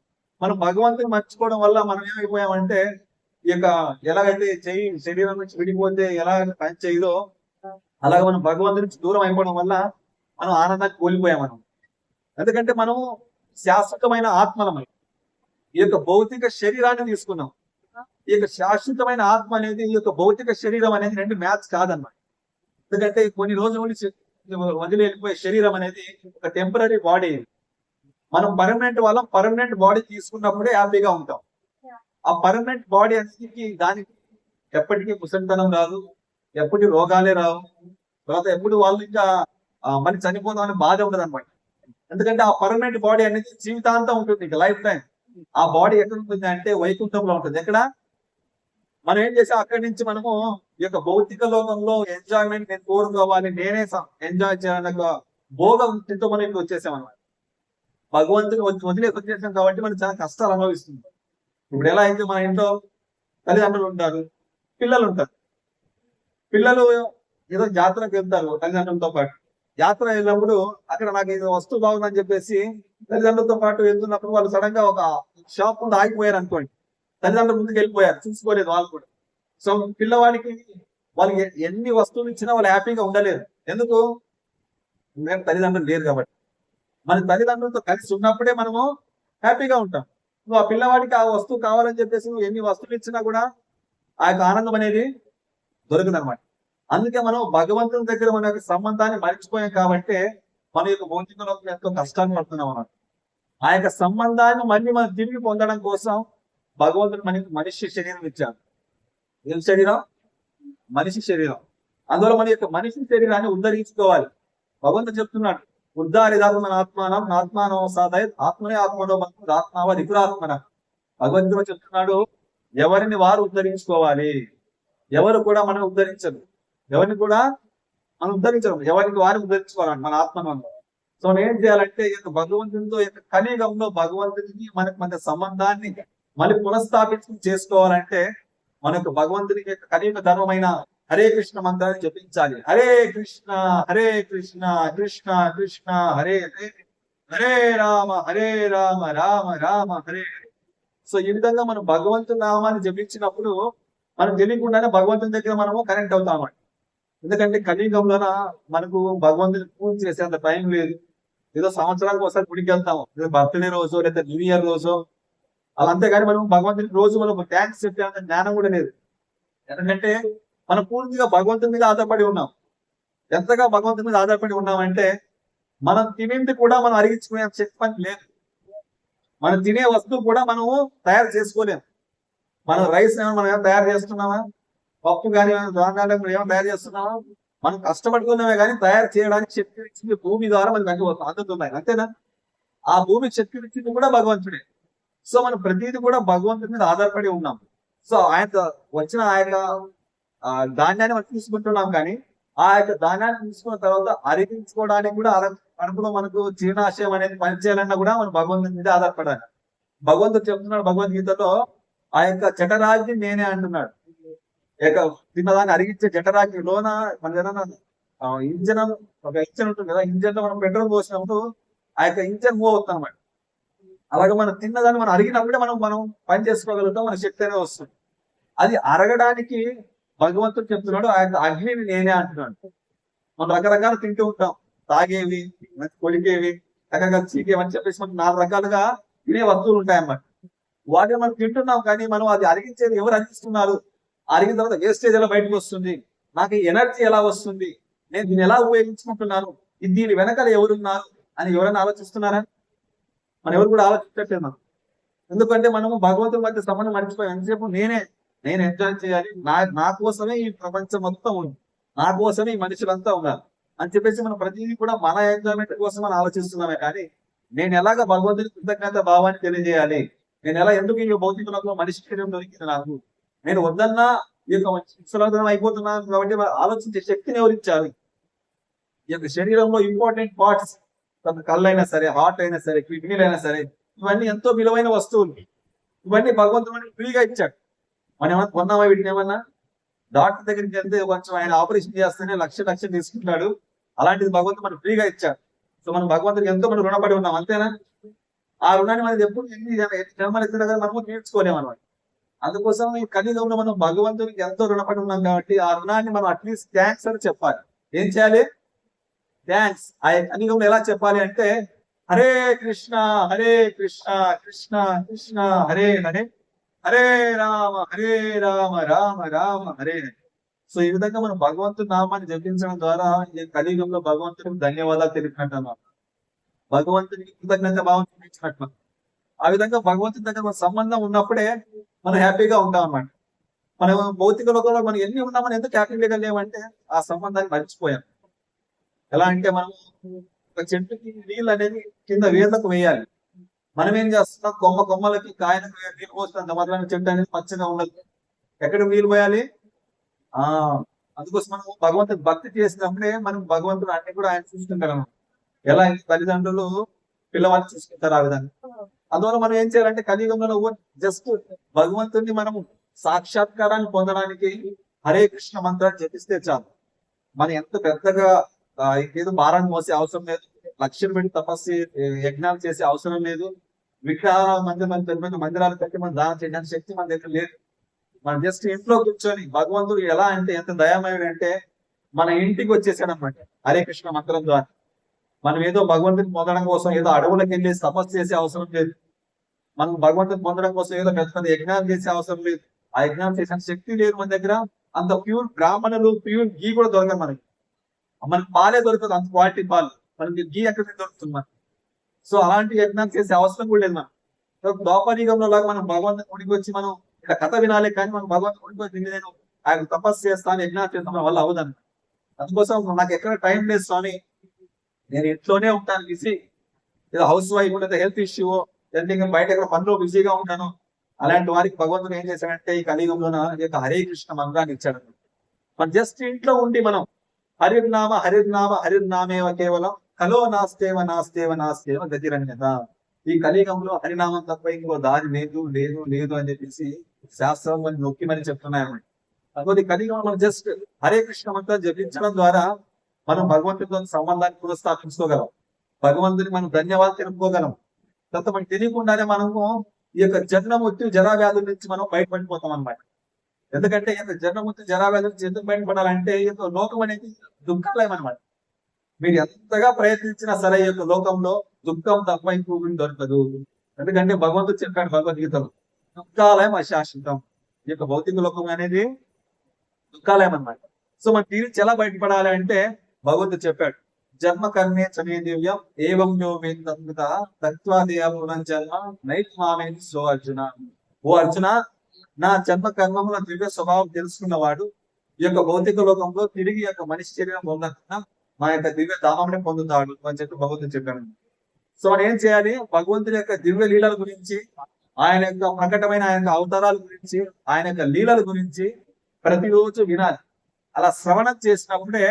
Speaker 1: మనం భగవంతుని మర్చిపోవడం వల్ల మనం ఏమైపోయామంటే, ఈ యొక్క ఎలాగైతే చెయ్యి శరీరం నుంచి విడిపోతే ఎలా పని చేయదో అలాగే మనం భగవంతుడి నుంచి దూరం అయిపోవడం వల్ల మనం ఆనందాన్ని కోల్పోయాం మనం. ఎందుకంటే మనం శాశ్వతమైన ఆత్మలమై ఈ యొక్క భౌతిక శరీరాన్ని తీసుకున్నాం. ఈ యొక్క శాశ్వతమైన ఆత్మ అనేది, ఈ యొక్క భౌతిక శరీరం అనేది రెండు మ్యాచ్ కాదన్నమాట. ఎందుకంటే కొన్ని రోజుల నుంచి వదిలి వెళ్ళిపోయే శరీరం అనేది ఒక టెంపరీ బాడీ. మనం పర్మనెంట్ బాడీ తీసుకున్నప్పుడే హ్యాపీగా ఉంటాం. ఆ పర్మనెంట్ బాడీ అనేది దానికి ఎప్పటికీ ముసలితనం రాదు, ఎప్పటికీ రోగాలే రావు, తర్వాత ఎప్పుడు వాళ్ళు ఇంకా మరి చనిపోతాం అనే బాధ ఉండదు అనమాట. ఎందుకంటే ఆ పర్మనెంట్ బాడీ అనేది జీవితాంతం ఉంటుంది, ఇంకా లైఫ్ టైం. ఆ బాడీ ఎక్కడ ఉంటుంది అంటే వైకుంఠంలో ఉంటుంది. ఎక్కడ మనం ఏం చేసాం, అక్కడి నుంచి మనము ఈ యొక్క భౌతిక లోకంలో ఎంజాయ్మెంట్ నేను కోరుకోవాలి, నేనే ఎంజాయ్ చేయాలన్న భోగం వృత్తితో మనం ఇక్కడ వచ్చేసాం అనమాట. భగవంతుని వదిలేసి వచ్చేసాం కాబట్టి మనం చాలా కష్టాలు అనుభవిస్తుంది. ఇప్పుడు ఎలా అయితే మన ఇంట్లో తల్లిదండ్రులు ఉంటారు, పిల్లలు ఉంటారు. పిల్లలు ఏదో జాతరకు వెళ్తారు తల్లిదండ్రులతో పాటు. యాత్ర వెళ్ళినప్పుడు అక్కడ నాకు ఇది వస్తువు బాగుందని చెప్పేసి తల్లిదండ్రులతో పాటు వెళ్తున్నప్పుడు వాళ్ళు సడన్ గా ఒక షాప్ ముందు ఆగిపోయారు అనుకోండి, తల్లిదండ్రులు ముందుకు వెళ్ళిపోయారు, చూసుకోలేదు వాళ్ళు కూడా. సో పిల్లవాడికి వాళ్ళకి ఎన్ని వస్తువులు ఇచ్చినా వాళ్ళు హ్యాపీగా ఉండలేరు. ఎందుకు? మేము తల్లిదండ్రులు లేరు కాబట్టి. మన తల్లిదండ్రులతో కలిసి ఉన్నప్పుడే మనము హ్యాపీగా ఉంటాం. నువ్వు ఆ పిల్లవాడికి ఆ వస్తువు కావాలని చెప్పేసి నువ్వు ఎన్ని వస్తువులు ఇచ్చినా కూడా ఆ యొక్క ఆనందం అనేది దొరకదు అనమాట. అందుకే మనం భగవంతుని దగ్గర మన యొక్క సంబంధాన్ని మర్చిపోయాం కాబట్టి మన యొక్క భౌతికంలో ఎంతో కష్టాన్ని పడుతున్నాం అన్నమాట. ఆ యొక్క సంబంధాన్ని మళ్ళీ మనం తిరిగి పొందడం కోసం భగవంతుడు మనకి మనిషి శరీరం ఇచ్చాడు. ఏం శరీరం? మనిషి శరీరం. అందువల్ల మన యొక్క మనిషి శరీరాన్ని ఉద్ధరించుకోవాలి. భగవంతుడు చెప్తున్నాడు, ఉద్ధారిదాత్మన ఆత్మానం ఆత్మానం సాధయ ఆత్మనే ఆత్మలో ఆత్మావ రిపురాత్మన. భగవంతుడు చెప్తున్నాడు, ఎవరిని వారు ఉద్ధరించుకోవాలి. ఎవరు కూడా మనం ఉద్ధరించరు, ఎవరిని కూడా మనం ఉద్ధరించరు, ఎవరికి వారిని ఉద్ధరించుకోవాలి మన ఆత్మను. సో ఏం చేయాలంటే భగవంతునితో కలియుగంలో భగవంతునికి మనకు మన సంబంధాన్ని మళ్ళీ పునఃస్థాపించి చేసుకోవాలంటే మనకు భగవంతునికి కలియుగ ధర్మమైన హరే కృష్ణ మంత్రాన్ని జపించాలి. హరే కృష్ణ కృష్ణ కృష్ణ హరే హరే, హరే రామ రామ రామ హరే. సో ఈ విధంగా మనం భగవంతుని నామాన్ని జపించినప్పుడు మనం తెలియకుండానే భగవంతుని దగ్గర మనము కనెక్ట్ అవుతామండి. ఎందుకంటే కలియుగంలోన మనకు భగవంతుని పూజ చేసేంత టైం లేదు. ఏదో సంవత్సరానికి ఒకసారి గుడికి వెళ్తాము, బర్త్డే రోజు లేదా న్యూ ఇయర్ రోజు, అలా. అంతేగాని మనం భగవంతునికి రోజు మనం థ్యాంక్స్ చెప్పేంత జ్ఞానం కూడా లేదు. ఎందుకంటే మనం పూర్తిగా భగవంతుని మీద ఆధారపడి ఉన్నాం. ఎంతగా భగవంతుని మీద ఆధారపడి ఉన్నామంటే మనం తినేది కూడా మనం అరిగించుకునే శక్తి పని లేదు. మనం తినే వస్తువు కూడా మనము తయారు చేసుకోలేము. మనం రైస్ మనం ఏమైనా తయారు చేస్తున్నామా? పప్పు కానీ ధాన్యాలు ఏమైనా తయారు చేస్తున్నామా? మనం కష్టపడుకున్నవే కానీ తయారు చేయడానికి శక్తి ఇచ్చింది భూమి ద్వారా మనకి అందుతున్నాయి, అంతేనా? ఆ భూమికి శక్తి ఇచ్చింది కూడా భగవంతుడే. సో మనం ప్రతిదీ కూడా భగవంతుడి మీద ఆధారపడి ఉన్నాం. సో ఆయన వచ్చిన ఆ యొక్క ధాన్యాన్ని మనం తీసుకుంటున్నాం, కానీ ఆ యొక్క ధాన్యాన్ని తీసుకున్న తర్వాత అరిగించుకోవడానికి కూడా కడుపులో మనకు జీర్ణాశయం అనేది పనిచేయాలన్నా కూడా మనం భగవంతుడి మీద ఆధారపడాలి. భగవంతుడు చెప్తున్నాడు భగవద్గీతలో, ఆ యొక్క జఠరాగ్ని నేనే అంటున్నాడు. తిన్నదాన్ని అరిగించే జఠరాగ్ని లోన మన ఏదైనా ఇంజన్, ఒక ఇంజన్ ఉంటుంది కదా, ఇంజన్ లో మనం పెట్రోల్ పోసినప్పుడు ఆ యొక్క ఇంజన్ మూవ్ అవుతుంది అనమాట. అలాగే మనం తిన్నదాన్ని మనం అరిగినప్పుడే మనం పని చేసుకోగలుగుతాం, మన శక్తి అనేది వస్తుంది. అది అరగడానికి భగవంతుడు చెప్తున్నాడు ఆ యొక్క అగ్నిని నేనే అంటున్నాడు. మనం రకరకాలు తింటూ ఉంటాం, తాగేవి, కొలికేవి, రకరకాల చీకేవి అని చెప్పేసి మనకు 4 రకాలుగా తినే వస్తువులు ఉంటాయన్నమాట. వాటిని మనం తింటున్నాం, కానీ మనం అది అరిగించేది ఎవరు అరిగిస్తున్నారు? అరిగిన తర్వాత వేస్టేజ్ ఎలా బయటకు వస్తుంది, నాకు ఎనర్జీ ఎలా వస్తుంది, నేను దీన్ని ఎలా ఉపయోగించుకుంటున్నాను, దీని వెనకాల ఎవరున్నారు అని ఎవరైనా ఆలోచిస్తున్నారా? మనం ఎవరు కూడా ఆలోచించట్లేదు. ఎందుకంటే మనము భగవంతుడి మధ్య సంబంధం మర్చిపోయాం. ఎంతసేపు నేను ఎంజాయ్ చేయాలి, నా కోసమే ఈ ప్రపంచం మొత్తం ఉంది, నా కోసమే ఈ మనుషులంతా ఉన్నారు అని చెప్పేసి మనం ప్రతిదీ కూడా మన ఎంజాయ్మెంట్ కోసం మనం ఆలోచిస్తున్నామే, కానీ నేను ఎలాగ భగవంతుడి కృతజ్ఞత భావాన్ని తెలియజేయాలి, నేను ఎలా ఎందుకు ఈ భౌతిక లోకంలో మనిషి శరీరం దొరికింది నాకు, నేను వద్దన్నా ఈ యొక్క విశ్వనాథనం అయిపోతున్నాను కాబట్టి ఆలోచించే శక్తిని ఎవరిచ్చారు? ఈ యొక్క శరీరంలో ఇంపార్టెంట్ పార్ట్స్, కళ్ళు అయినా సరే, హార్ట్ అయినా సరే, కిడ్నీలు అయినా సరే, ఇవన్నీ ఎంతో విలువైన వస్తువులు. ఇవన్నీ భగవంతుడు మనకి ఫ్రీగా ఇచ్చాడు. మనం ఏమన్నా కొన్నామా వీటిని? ఏమన్నా డాక్టర్ దగ్గరికి వెళ్తే కొంచెం ఆయన ఆపరేషన్ చేస్తేనే లక్ష తీసుకుంటాడు. అలాంటిది భగవంతుడు మనకు ఫ్రీగా ఇచ్చాడు. సో మనం భగవంతుడికి ఎంతో మనం రుణపడి ఉన్నాం, అంతేనా? ఆ రుణాన్ని మనం ఎప్పుడు ఎన్ని జన్మలు ఎత్తినా కదా మనము తీర్చుకోలేమన్నమాట. అందుకోసం ఈ కలియుగంలో మనం భగవంతుడికి ఎంతో రుణపడి ఉన్నాం కాబట్టి ఆ రుణాన్ని మనం అట్లీస్ట్ థ్యాంక్స్ అని చెప్పాలి. ఏం చేయాలి? థ్యాంక్స్. ఆ కలియుగంలో ఎలా చెప్పాలి అంటే, హరే కృష్ణ కృష్ణ కృష్ణ హరే హరే, హరే రామ రామ రామ హరే హరే. సో ఈ విధంగా మనం భగవంతుడి నామాన్ని జపించడం ద్వారా ఈ కలియుగంలో భగవంతుడికి ధన్యవాదాలు తెలిపినట్టు అన్నమాట, భగవంతుడికి కృతజ్ఞత భావం చూపించినట్లు. ఆ విధంగా భగవంతుడి దగ్గర మన సంబంధం ఉన్నప్పుడే మనం హ్యాపీగా ఉంటాం అన్నమాట. మనం భౌతిక లోకంలో మనం ఎన్ని ఉన్నామని ఎందుకు హ్యాపీగా లేవంటే ఆ సంబంధాన్ని మర్చిపోయాం. ఎలా అంటే మనం ఒక చెట్టుకి నీళ్ళు అనేది కింద వేళ్ళకు వేయాలి, మనం ఏం చేస్తున్నాం? కొమ్మలకి కాయలకు నీళ్ళు పోస్తున్నంత మాత్రాన చెట్టు అనేది పచ్చగా ఉండదు. ఎక్కడ నీళ్ళు పోయాలి? అందుకోసం మనం భగవంతుడు భక్తి చేసినప్పుడే మనం భగవంతుడు అన్ని కూడా ఆయన చూసుకుంటారు. ఎలా తల్లిదండ్రులు పిల్లవాడిని చూసుకుంటారు, ఆ విధంగా. అందువల్ల మనం ఏం చేయాలంటే కలియుగంలో జస్ట్ భగవంతుడిని మనము సాక్షాత్కారాన్ని పొందడానికి హరే కృష్ణ మంత్రాన్ని జపిస్తే చాలు. మనం ఎంత పెద్దగా ఏదో భారాన్ని మోసే అవసరం లేదు, లక్ష్యం పెట్టి తపస్సు యజ్ఞాలు చేసే అవసరం లేదు, విగ్రహాల మందిరాలు పెట్టి మనం దానం చేయడానికి శక్తి మన దగ్గర లేదు. మనం జస్ట్ ఇంట్లో కూర్చొని భగవంతుడు ఎలా అంటే ఎంత దయామయుడు అంటే మన ఇంటికి వచ్చేసాడు అనమాట హరే కృష్ణ మంత్రం ద్వారా. మనం ఏదో భగవంతుని పొందడం కోసం ఏదో అడవులకు వెళ్ళేసి తపస్సు చేసే అవసరం లేదు, మనం భగవంతుని పొందడం కోసం ఏదో పెద్ద యజ్ఞాలు చేసే అవసరం లేదు. ఆ యజ్ఞాలు చేసిన శక్తి లేదు మన దగ్గర. అంత ప్యూర్ బ్రాహ్మణులు, ప్యూర్ గీ కూడా దొరకదు మనకి పాలే దొరకదు, అంత క్వాలిటీ పాలు. మనకి గీ ఎక్కడ దొరుకుతుంది మనకి? సో అలాంటి యజ్ఞాలు చేసే అవసరం కూడా లేదు మనం. ద్వాపరయుగంలో లాగా మనం భగవంతుని గుడికి వచ్చి మనం ఇక్కడ కథ వినాలి, కానీ మనం భగవంతుని గుడికి వచ్చి నేను ఆయన తపస్సు చేస్తాను, యజ్ఞాలు చేస్తాను వల్ల అవదని. అందుకోసం నాకు ఎక్కడ టైం లేదు స్వామి, నేను ఇంట్లోనే ఉంటాను బిజీ, ఏదో హౌస్ వైఫ్ లేదా హెల్త్ ఇష్యూ లేదంటే బయట ఎక్కడ పనిలో బిజీగా ఉంటాను. అలాంటి వారికి భగవంతుడు ఏం చేశాడంటే ఈ కలియుగంలోన హరే కృష్ణ మంత్రాన్ని ఇచ్చాడు. మనం జస్ట్ ఇంట్లో ఉండి మనం హరిర్నామేవ కేవలం కలో నాస్తేవ గతిరన్యత. ఈ కలియుగంలో హరినామం తప్ప ఇంకో దారి లేదు అని చెప్పేసి శాస్త్రం నొక్కి మరి చెప్తున్నాయన్నమాట. అందుకే కలియుగంలో మనం జస్ట్ హరే కృష్ణ మంత్రం జపించడం ద్వారా మనం భగవంతుడితో సంబంధాన్ని పునఃస్థాపించుకోగలం, భగవంతుని మనం ధన్యవాదాలు తెలుపుకోగలం. తర్వాత మనకు తెలియకుండానే మనము ఈ యొక్క జన్మమృత్యు జరావ్యాధుల నుంచి మనం బయటపడిపోతాం అన్నమాట. ఎందుకంటే ఈ యొక్క జన్మమృత్యు జరావ్యాధుల నుంచి ఎందుకు బయటపడాలంటే ఈ యొక్క లోకం అనేది దుఃఖాలయం అనమాట. మీరు ఎంతగా ప్రయత్నించినా సరే ఈ యొక్క లోకంలో దుఃఖం తప్ప ఇంకొకటి దొరకదు. ఎందుకంటే భగవంతుడు చెప్పాడు భగవద్గీతలో, దుఃఖాలయం అశాశ్వతం. ఈ యొక్క భౌతిక లోకం అనేది దుఃఖాలయం అన్నమాట. సో మన తీర్చి ఎలా బయటపడాలి అంటే భగవంతుడు చెప్పాడు, జన్మ కర్మే చమే దివ్యం ఏవం యో వేద తత్వాదేయ పునర్జన్మ నైత్మామేది సో అర్జున. ఓ అర్జున, నా జన్మ కర్మముల దివ్య స్వభావం తెలుసుకున్నవాడు ఈ యొక్క భౌతిక లోకంలో తిరిగి ఈ యొక్క మనిషి శరీరం పొందకుండా మా యొక్క దివ్య ధామాన్ని పొందుతాడు అని చెప్పి భగవంతుడు చెప్పాడు. సో మనం ఏం చేయాలి? భగవంతుని యొక్క దివ్య లీలల గురించి, ఆయన యొక్క ప్రకటమైన ఆయన యొక్క అవతారాల గురించి, ఆయన యొక్క లీలల గురించి ప్రతిరోజు వినాలి. అలా శ్రవణం చేసినప్పుడే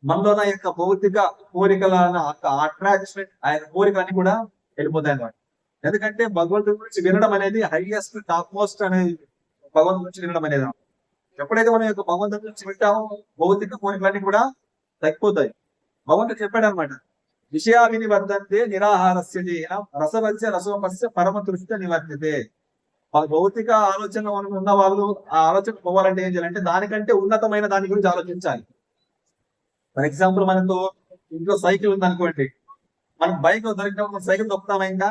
Speaker 1: మనలో నా యొక్క భౌతిక కోరికల అట్రాక్షన్, ఆయన కోరికలన్నీ కూడా వెళ్ళిపోతాయి అన్నమాట. ఎందుకంటే భగవంతుడి గురించి వినడం అనేది హైయెస్ట్ టాప్ మోస్ట్ అనేది భగవంతుడి గురించి వినడం అనేది. ఎప్పుడైతే మనం యొక్క భగవంతుడి గురించి వింటామో భౌతిక కోరికలన్నీ కూడా తగ్గిపోతాయి. భగవంతుడు చెప్పాడు అనమాట, విషయావిని వర్ధంతే నిరాహారస్య రసవత్య రసోపస్య పరమ దృష్టి నివర్తితే. భౌతిక ఆలోచన ఉన్న వాళ్ళు ఆ ఆలోచన పోవాలంటే ఏం చేయాలంటే దానికంటే ఉన్నతమైన దాని గురించి ఆలోచించాలి. ఫర్ ఎగ్జాంపుల్ మనకు ఇంట్లో సైకిల్ ఉంది అనుకోండి, మనకు బైక్ దొరికినప్పుడు సైకిల్ తొక్కుతామా? ఇంకా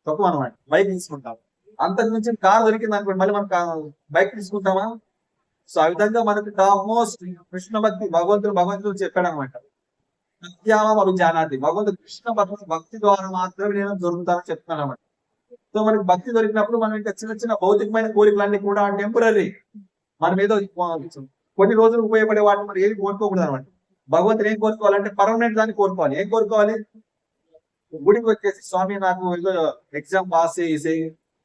Speaker 1: తక్కువ అనమాట, బైక్ తీసుకుంటాం. అంతకు మించి కార్ దొరికింది అనుకోండి, మళ్ళీ మనం బైక్ తీసుకుంటామా? సో ఆ విధంగా మనకు టాప్మోస్ట్ కృష్ణ భక్తి భగవంతుడు చెప్పాడు అనమాట. జానాది భగవంతుడు కృష్ణ భక్తి ద్వారా మాత్రమే నేను దొరుకుతానని చెప్తున్నాను అనమాట. సో మనకి భక్తి దొరికినప్పుడు మనం ఇంకా చిన్న చిన్న భౌతికమైన కోరికలన్నీ కూడా టెంపరీ, మనం ఏదో కొన్ని రోజులు ఉపయోగపడే వాటిని మనం ఏది కోరుకోకూడదు అనమాట. భగవంతుడు ఏం కోరుకోవాలంటే పర్మనెంట్ దాన్ని కోరుకోవాలి. ఏం కోరుకోవాలి? గుడికి వచ్చేసి స్వామి నాకు ఏదో ఎగ్జామ్ పాస్ చేసి,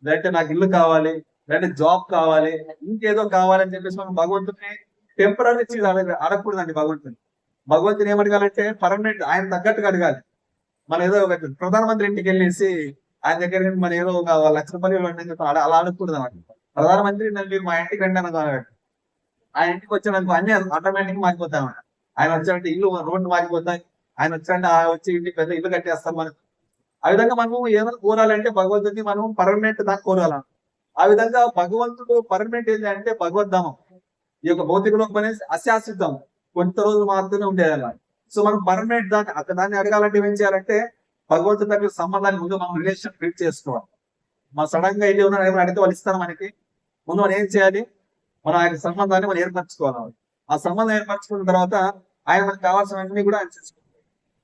Speaker 1: లేదంటే నాకు ఇల్లు కావాలి, లేదంటే జాబ్ కావాలి, ఇంకేదో కావాలని చెప్పేసి మనం భగవంతుడిని టెంపరీ అడగకూడదండి. భగవంతుని ఏమడగాలంటే పర్మనెంట్, ఆయన తగ్గట్టుగా అడగాలి. మనం ఏదో ప్రధానమంత్రి ఇంటికి వెళ్ళేసి ఆయన దగ్గర మనం ఏదో ఒక ₹1,00,000 అలా అడగకూడదు అనమాట. ప్రధానమంత్రి మీరు మా ఇంటికి రండి అన్నది, ఆయన ఇంటికి వచ్చాడనుకో అన్ని ఆటోమేటిక్ మారిపోతాయి అన్నమాట. ఆయన వచ్చాడంటే ఇల్లు రోడ్డు మారిపోతాయి, ఆయన వచ్చాడంటే వచ్చి ఇంటికి పెద్ద ఇల్లు కట్టేస్తాం మనం. ఆ విధంగా మనం ఏమైనా కోరాలంటే భగవంతుడిని మనం పర్మనెంట్ దాకా కోరాల. ఆ విధంగా భగవంతుడు పర్మనెంట్ ఏంటి అంటే భగవద్ధామం. ఈ యొక్క భౌతిక లోకం అనేది అశాశ్వతం, కొంత రోజులు మాత్రమే ఉండేది అన్నమాట. సో మనం పర్మనెంట్ దాన్ని అడగాలంటే ఏం చేయాలంటే భగవంతుడి దగ్గర సంబంధాన్ని ముందు మనం రిలేషన్ బిల్డ్ చేసుకోవాలి. మనం సడన్ గా వెళ్ళి ఏమైనా అడిగితే వాళ్ళు ఇస్తారు మనకి. ముందు మనం ఏం చేయాలి? మనం ఆయన సంబంధాన్ని మనం ఏర్పరచుకోవాలి. ఆ సంబంధం ఏర్పరచుకున్న తర్వాత ఆయన మనకు కావాల్సినవన్నీ కూడా ఆయన చేసుకుంటాం.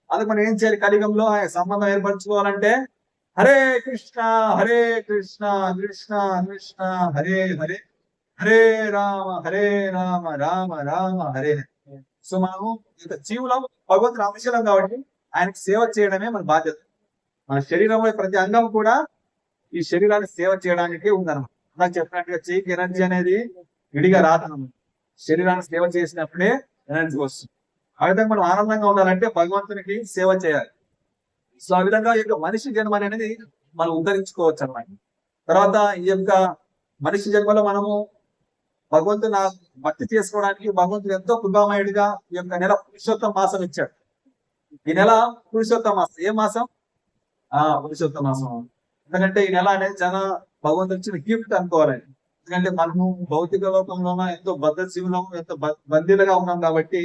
Speaker 1: అందుకు మనం ఏం చేయాలి? కలియుగంలో ఆయన సంబంధం ఏర్పరచుకోవాలంటే హరే కృష్ణ కృష్ణ కృష్ణ హరే హరే, హరే రామ రామ రామ హరే. సో మనము జీవులం భగవంతుని అంశలం కాబట్టి ఆయనకి సేవ చేయడమే మన బాధ్యత. మన శరీరంలో ప్రతి అంగం కూడా ఈ శరీరాన్ని సేవ చేయడానికే ఉందన్నమాట. నాకు చెప్పినట్టుగా చేయికి ఎనర్జీ అనేది విడిగా రాదన్నమాట. శరీరాన్ని సేవ చేసినప్పుడే ఎనర్జీ వస్తుంది. ఆ విధంగా మనం ఆనందంగా ఉండాలంటే భగవంతునికి సేవ చేయాలి. సో ఆ విధంగా ఈ యొక్క మనిషి జన్మ అనేది మనం ఉద్ధరించుకోవచ్చు అన్నమాట. తర్వాత ఈ యొక్క మనిషి జన్మలో మనము భగవంతుని భక్తి చేసుకోవడానికి భగవంతుడు ఎంతో కృపామయుడిగా ఈ యొక్క నెల పురుషోత్తమ మాసం ఇచ్చాడు. ఈ నెల పురుషోత్తమ మాసం. ఏ మాసం? పురుషోత్తమ మాసం. ఎందుకంటే ఈ నెల అనేది చాలా భగవంతుడు ఇచ్చిన గిఫ్ట్ అనుకోవాలి. ఎందుకంటే మనము భౌతిక లోకంలోనూ ఎంతో జీవులం, ఎంతో బందీలుగా ఉన్నాం కాబట్టి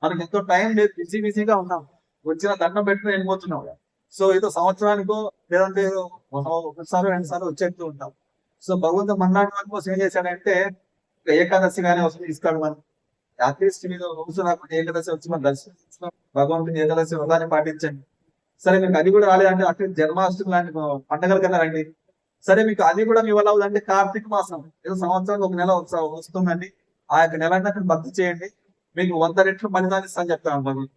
Speaker 1: మనకి ఎంతో టైం లేదు, బిజీగా ఉన్నాం. వచ్చిన దండం పెట్టుకుని వెళ్ళిపోతున్నాం. సో ఏదో సంవత్సరానికో లేదంటే ఒకసారి 2 సార్లు వచ్చేస్తూ ఉంటాం. సో భగవంతుడు మన్నాటి వారి కోసం ఏం చేశాడంటే ఏకాదశి గానే వస్తుంది ఇస్తాడు. మనం అట్లీస్ట్ మీద రోజు రాకుండా ఏకాదశి వచ్చి మనం దర్శనం భగవంతుని ఏకాదశి వ్రతాన్ని పాటించండి. సరే మీకు అది కూడా రాలేదంటే అట్లీస్ట్ జన్మాష్టమి లాంటి పండుగల కన్నా రండి. సరే మీకు అది కూడా మీ వల్ల అవుతుందంటే కార్తీక మాసం ఏదో సంవత్సరానికి ఒక నెల వస్తుందండి, ఆ యొక్క నెల అక్కడ భక్తి చేయండి, మీకు 100 రెట్లు ఫలితాన్ని ఇస్తాను చెప్తాను భగవంతుడు.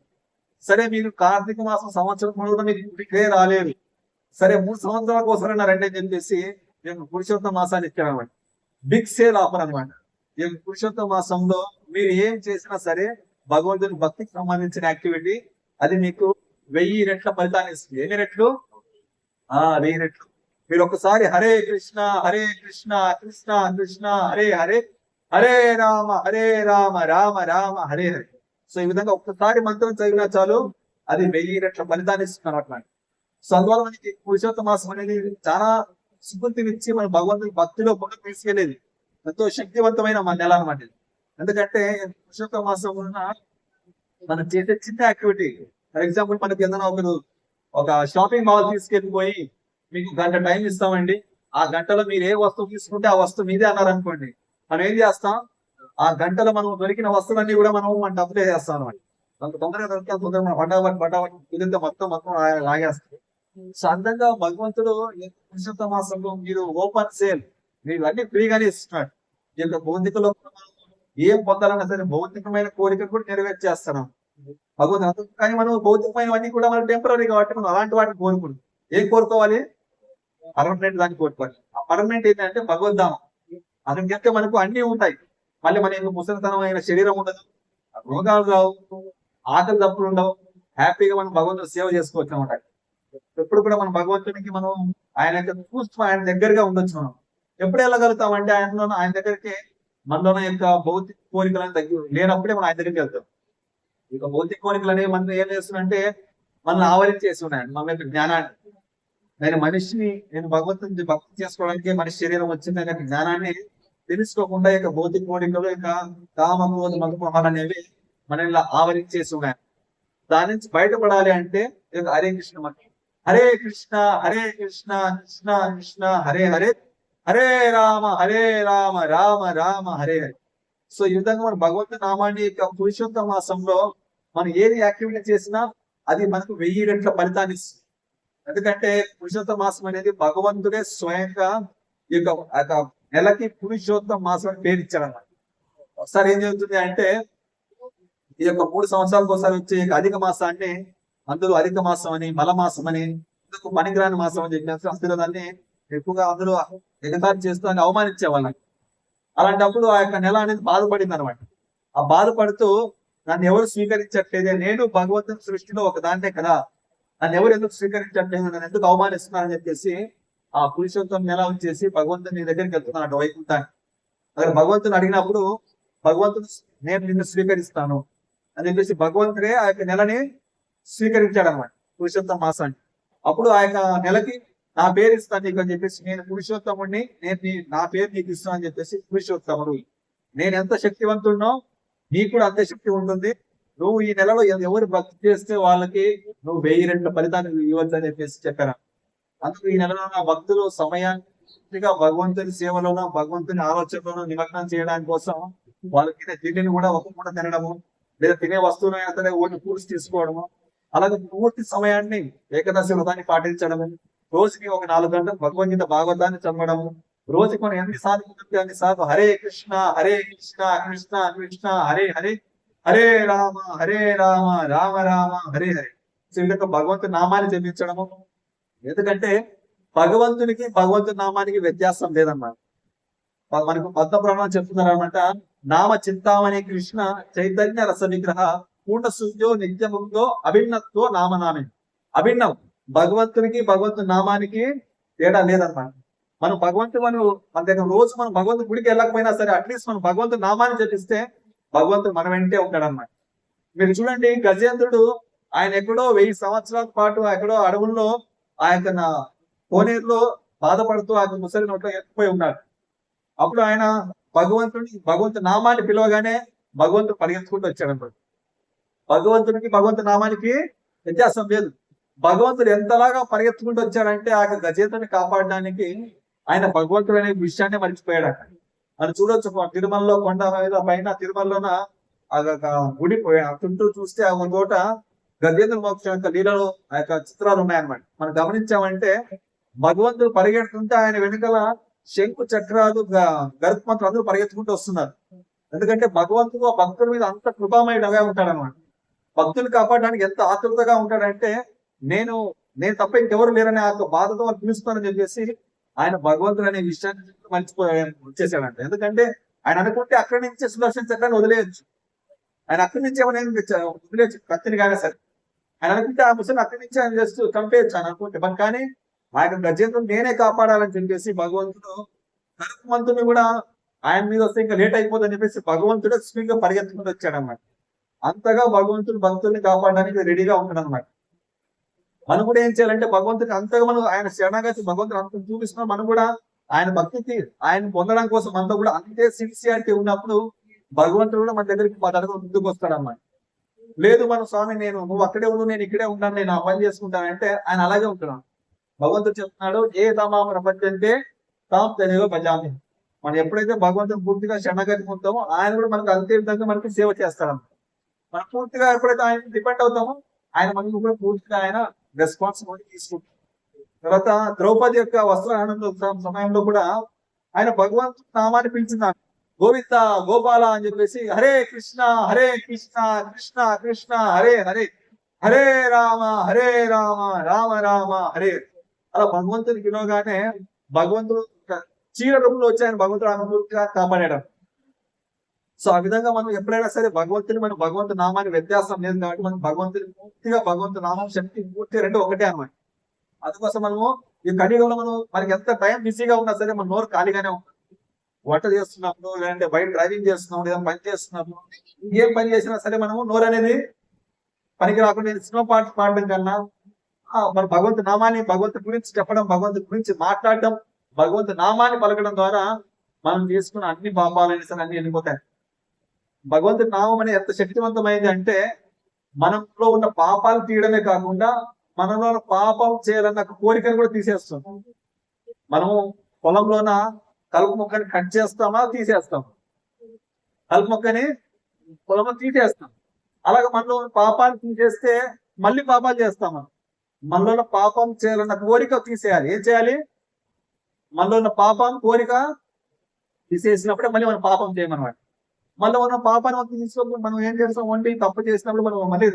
Speaker 1: సరే మీరు కార్తీక మాసం సంవత్సరం కూడా మీకు ఇక్కడే రాలేదు, సరే 3 సంవత్సరాల కోసం రండి అని చెప్పేసి మేము పురుషోత్తమ మాసాన్ని ఇచ్చామన్నమాట. బిగ్ సేల్ ఆఫర్ అనమాట. ఈ పురుషోత్తమ మాసంలో మీరు ఏం చేసినా సరే భగవంతుని భక్తికి సంబంధించిన యాక్టివిటీ అది మీకు 1000 రెట్ల ఫలితాన్ని ఇస్తుంది. ఎన్ని రెట్లు? 1000 రెట్లు. మీరు ఒకసారి హరే కృష్ణ కృష్ణ కృష్ణ హరే హరే, హరే రామ రామ రామ హరే హరే. సో ఈ విధంగా ఒక్కసారి మంత్రం చదివినా చాలు అది 1000 రెట్ల ఫలితాన్ని ఇస్తుంది అన్నమాట. సో అందువల్ల మనకి పురుషోత్తమ మాసం అనేది చాలా స్ఫూర్తినిచ్చి మన భగవంతుని భక్తిలో కూడా తీసుకెళ్లేది ఎంతో శక్తివంతమైన మన నెల అనమాట. ఎందుకంటే పురుషోత్తమ మాసం మనం చేసే చిన్న యాక్టివిటీ, ఫర్ ఎగ్జాంపుల్ మనకి ఏదైనా ఒక షాపింగ్ మాల్ తీసుకెళ్ళిపోయి మీకు 1 గంట టైం ఇస్తామండి, ఆ గంటలో మీరు ఏ వస్తువు తీసుకుంటే ఆ వస్తువు మీదే అన్నారు అనుకోండి, మనం ఏం చేస్తాం? ఆ గంటలో మనం దొరికిన వస్తువులన్నీ కూడా మనం మన డబ్బులు వేసేస్తాం అనమాట. అంత తొందరగా దొరికిన తొందరగా బటాబట్ కుదిరితే మొత్తం లాగేస్తాం. సో అందంగా భగవంతుడు పురుషోత్తమ మాసంలో మీరు ఓపెన్ సేల్, మీరు అన్ని ఫ్రీగానే ఇస్తున్నాడు. ఈ యొక్క భౌతికలో ఏం పొందాలన్నా సరే భౌతికమైన కోరికలు కూడా నెరవేర్చేస్తున్నాం భగవంతుడు. కానీ మనం భౌతికమైనవన్నీ కూడా మనం టెంపరీ కాబట్టి మనం అలాంటి వాటిని కోరుకుంటాం. ఏం కోరుకోవాలి? పర్మనెంట్ దాన్ని కోరుకోవాలి. ఆ పర్మనెంట్ ఏంటంటే భగవద్ధామం. అక్కడికి వెళ్తే మనకు అన్ని ఉంటాయి. మళ్ళీ మన యొక్క ముసలితనమైన శరీరం ఉండదు, రోగాలు రావు, ఆకలి తప్పులు ఉండవు, హ్యాపీగా మనం భగవంతుడు సేవ చేసుకోవచ్చు అనమాట. ఎప్పుడు కూడా మనం భగవంతునికి మనం ఆయన యొక్క చూస్తూ ఆయన దగ్గరగా ఉండొచ్చు. మనం ఎప్పుడు వెళ్ళగలుగుతాం అంటే ఆయన దగ్గరికి మనలో యొక్క భౌతిక కోరికలను తగ్గి లేనప్పుడే మనం ఆయన దగ్గరికి వెళ్తాం. ఇక భౌతిక కోరికలు అనేవి మనం ఏం చేస్తున్నాయంటే మనల్ని ఆవరించేసి ఉన్నాయండి మన యొక్క జ్ఞానాన్ని. నేను భగవంతుని భక్తి చేసుకోవడానికి మనిషి శరీరం వచ్చింది అనే జ్ఞానాన్ని తెలుసుకోకుండా ఇక భౌతిక కోరికలు ఇక కామక్రోధ మధుమహాలు అనేవి మనల్ని ఆవరించేసి ఉన్నాయి. దాని నుంచి బయటపడాలి అంటే ఇక హరే కృష్ణ మనకి హరే కృష్ణ కృష్ణ కృష్ణ హరే హరే హరే రామ రామ రామ హరే హరే. సో ఈ విధంగా మన భగవంతు నామాన్ని పురుషోత్తమ మాసంలో మనం ఏది యాక్టివిటీ చేసినా అది మనకు 1000 రెట్ల ఫలితాన్ని ఇస్తుంది. ఎందుకంటే పురుషోత్తమ మాసం అనేది భగవంతుడే స్వయంగా ఈ యొక్క నెలకి పురుషోత్తమ మాసం అని పేరు ఇచ్చారన్నమాట. ఒకసారి ఏం జరుగుతుంది అంటే ఈ యొక్క 3 సంవత్సరాలకు ఒకసారి వచ్చే అధిక మాసాన్ని అందులో అధిక మాసం అని మలమాసం అని ఇందుకు పనికిరాని మాసం అని చెప్పి అందులో దాన్ని ఎక్కువగా అందులో ఎగతాళి చేస్తూ అని అవమానించే వాళ్ళని. అలాంటప్పుడు ఆ యొక్క నెల అనేది బాధపడింది అనమాట. ఆ బాధపడుతూ నన్ను ఎవరు స్వీకరించట్లేదే, నేను భగవంతుని సృష్టిలో ఒక దాంటే కదా, నన్ను ఎవరు ఎందుకు స్వీకరించట్లేదు, నన్ను ఎందుకు అవమానిస్తున్నారని చెప్పేసి ఆ పురుషోత్తం నెల వచ్చేసి భగవంతుని నీ దగ్గరికి వెళ్తున్నాడు వైకుంఠాన్ని. అక్కడ భగవంతుని అడిగినప్పుడు భగవంతుడు నేను నిన్ను స్వీకరిస్తాను అని చెప్పేసి భగవంతుడే ఆ యొక్క నెలని స్వీకరించాడు అనమాట, పురుషోత్తమ మాసాన్ని. అప్పుడు ఆ యొక్క నెలకి నా పేరు ఇస్తాను నీకు అని చెప్పేసి, నేను పురుషోత్తముడిని, నా పేరు నీకు ఇస్తాను అని చెప్పేసి పురుషోత్తముడు. నేను ఎంత శక్తివంతుడినో నీకు కూడా అంతే శక్తి ఉంటుంది. నువ్వు ఈ నెలలో ఎవరు భక్తి చేస్తే వాళ్ళకి నువ్వు 1000 రెట్ల ఫలితాన్ని ఇవ్వచ్చు అని చెప్పేసి చెప్పారు. అందుకు ఈ నెలలో నా భక్తులు సమయానికి భగవంతుని సేవలోనూ భగవంతుని ఆలోచనలోనూ నిమగ్నం చేయడానికి కోసం వాళ్ళకి తిండిని కూడా ఒక పూట తినడము, లేదా తినే వస్తువులైనా సరే ఓటి పూర్తి తీసుకోవడము, అలాగే పూర్తి సమయాన్ని ఏకదశి వ్రతాన్ని పాటించడము, రోజుకి ఒక 4 గంటలు భగవద్గీత భాగవతాన్ని చదవడము, రోజుకి మనం ఎన్నిసార్లు కుదిరితే అన్నిసార్లు హరే కృష్ణ కృష్ణ కృష్ణ హరే హరే హరే రామ రామ రామ హరే హరే. సో ఈ విధంగా భగవంతుని నామాన్ని జపించడము. ఎందుకంటే భగవంతునికి భగవంతుని నామానికి వ్యత్యాసం లేదన్నమాట. మనకు పద్మ పురాణం చెప్తున్నారు అనమాట. నామ చింతామణి కృష్ణ చైతన్య రస విగ్రహ పూర్ణ శుద్ధ్యో నిత్యముందో అభిన్నత్వ నామనామే. అభిన్నం భగవంతునికి భగవంతుని నామానికి తేడా లేదన్నమాట. మనం మన దగ్గర రోజు మనం భగవంతుని గుడికి వెళ్ళకపోయినా సరే అట్లీస్ట్ మనం భగవంతుని నామాన్ని జపిస్తే భగవంతుడు మన వెంటే ఉంటాడన్నమాట. మీరు చూడండి, గజేంద్రుడు ఆయన ఎక్కడో 1000 సంవత్సరాల పాటు ఎక్కడో అడవుల్లో ఆ యొక్క కోనేరులో బాధపడుతూ ఆ ముసలి నోట్లో ఎత్తుపోయి ఉన్నాడు. అప్పుడు ఆయన భగవంతుని నామాన్ని పిలవగానే భగవంతుడు పరిగెత్తుకుంటూ వచ్చాడన్నమాట. భగవంతునికి భగవంతుని నామానికి వ్యత్యాసం లేదు. భగవంతుడు ఎంతలాగా పరిగెత్తుకుంటూ వచ్చాడంటే ఆ గజేంద్రుని కాపాడడానికి ఆయన భగవంతుడు అనే విషయాన్ని మర్చిపోయాడు. మనం చూడొచ్చు తిరుమలలో కొండ పైన తిరుమలలోన గుడి చుట్టూ చూస్తే ఆ చోట గజేంద్ర మోక్షం యొక్క లీలలో ఆ యొక్క చిత్రాలు ఉన్నాయన్నమాట. మనం గమనించామంటే భగవంతుడు పరిగెడుతుంటే ఆయన వెనుకల శంకు చక్రాలు గరుత్మంతులు అందరూ పరిగెత్తుకుంటూ వస్తున్నారు. ఎందుకంటే భగవంతుడు ఆ భక్తుల మీద అంత కృపామయుడుగా ఉంటాడనమాట. భక్తులు కాపాడడానికి ఎంత ఆతృతగా ఉంటాడంటే నేను తప్ప ఇంకెవరు లేరనే ఆ బాధతో వాళ్ళు పిలుస్తానని చెప్పేసి ఆయన భగవంతుడు అనే విషయాన్ని వచ్చేసాడంట. ఎందుకంటే ఆయన అనుకుంటే అక్కడి నుంచి సుదర్శన చక్రాన్ని వదిలేయచ్చు, ఆయన అక్కడి నుంచి ఏమైనా వదిలేయచ్చు కత్తిని కానీ సరే. ఆయన అనుకుంటే ఆ ముసలిని అక్కడి నుంచి ఆయన చేస్తూ చంపేయచ్చు అని అనుకుంటే. కానీ ఆయన గజేంద్రుని నేనే కాపాడాలని చెప్పేసి భగవంతుడు గరుత్మంతుని కూడా ఆయన మీద వస్తే ఇంకా లేట్ అయిపోతుందని చెప్పేసి భగవంతుడు స్పీడ్ గా పరిగెత్తుకుంటూ వచ్చాడనమాట. అంతగా భగవంతుడు భక్తుల్ని కాపాడడానికి రెడీగా ఉంటాడు అనమాట. మనం కూడా ఏం చేయాలంటే భగవంతుడికి అంతగా మనం ఆయన శరణాగతి భగవంతుడు అంత చూపిస్తున్నాం. మనం కూడా ఆయన భక్తికి ఆయన పొందడం కోసం మనతో కూడా అంతే సిన్సియారిటీ ఉన్నప్పుడు భగవంతుడు కూడా మన దగ్గరికి 10 అడుగులు ముందుకు వస్తాడన్నమాట. లేదు మన స్వామి నువ్వు అక్కడే ఉండు, నేను ఇక్కడే ఉంటాను, నేను ఆ పని చేసుకుంటానంటే ఆయన అలాగే ఉంటున్నాను. భగవంతుడు చెప్తున్నాడు, ఏ తమామ ప్రపంచంటే తాము తెలియో భజామి. మనం ఎప్పుడైతే భగవంతుని పూర్తిగా శరణాగతి పొందుతామో ఆయన కూడా మనకు అంతే విధంగా మనకి సేవ చేస్తాడన్నమాట. మనం పూర్తిగా ఎప్పుడైతే ఆయన డిపెండ్ అవుతామో ఆయన మనకు కూడా పూర్తిగా ఆయన రెస్పాన్సిబిలిటీ తీసుకుంటాం. తర్వాత ద్రౌపది యొక్క వస్త్రహరణం సమయంలో కూడా ఆయన భగవంతుని నామాన్ని పిలిచింది. గోవింద గోపాల అని చెప్పేసి హరే కృష్ణ కృష్ణ కృష్ణ హరే హరే హరే రామ రామ రామ హరే. అలా భగవంతుని పిలవగానే భగవంతుడు చీర రూపంలో వచ్చాయని భగవంతుడు అనుభూతిగా కాపాడాడు. సో ఆ విధంగా మనం ఎప్పుడైనా సరే భగవంతు నామాన్ని వ్యత్యాసం లేదు కాబట్టి మనం భగవంతుని పూర్తిగా భగవంతు నామం శక్తి పూర్తి రెండు ఒకటే అన్నమాట. అందుకోసం మనము ఈ కలియుగంలో మనకి ఎంత టైం బిజీగా ఉన్నా సరే మన నోరు ఖాళీగానే ఉంటుంది. వంట చేస్తున్నప్పుడు, లేదంటే బయట డ్రైవింగ్ చేస్తున్నాం, లేదా పని చేస్తున్నప్పుడు, ఇంకేం పని చేసినా సరే మనము నోరు అనేది పనికి రాకుండా సినిమా పాటలు పాడడం కన్నా మన భగవంతు నామాన్ని, భగవంతు గురించి చెప్పడం, భగవంతు గురించి మాట్లాడడం, భగవంతు నామాన్ని పలకడం ద్వారా మనం చేసుకున్న అన్ని పాపాలైనా సరే అన్ని వెళ్ళిపోతాయి. భగవంతుడి నామం అనేది ఎంత శక్తివంతమైంది అంటే మనలో ఉన్న పాపాలు తీయడమే కాకుండా మనలో పాపం చేయాలన్న కోరికను కూడా తీసేస్తుంది. మనము పొలంలోన కలుపు మొక్కని కట్ చేస్తామా, తీసేస్తాం. కలుపు మొక్కని పొలంలో తీసేస్తాం. అలాగే మనలో పాపాలు తీసేస్తే మళ్ళీ పాపాలు చేస్తాం. మనలో ఉన్న పాపం చేయాలన్న కోరిక తీసేయాలి. ఏం చేయాలి? మనలో ఉన్న పాపం కోరిక తీసేసినప్పుడే మళ్ళీ మనం పాపం చేయమన్నమాట. మళ్ళీ మనం పాపాన్ని తీసినప్పుడు మనం ఏం చేస్తాం? వండి తప్పు చేసినప్పుడు మనం మళ్ళీ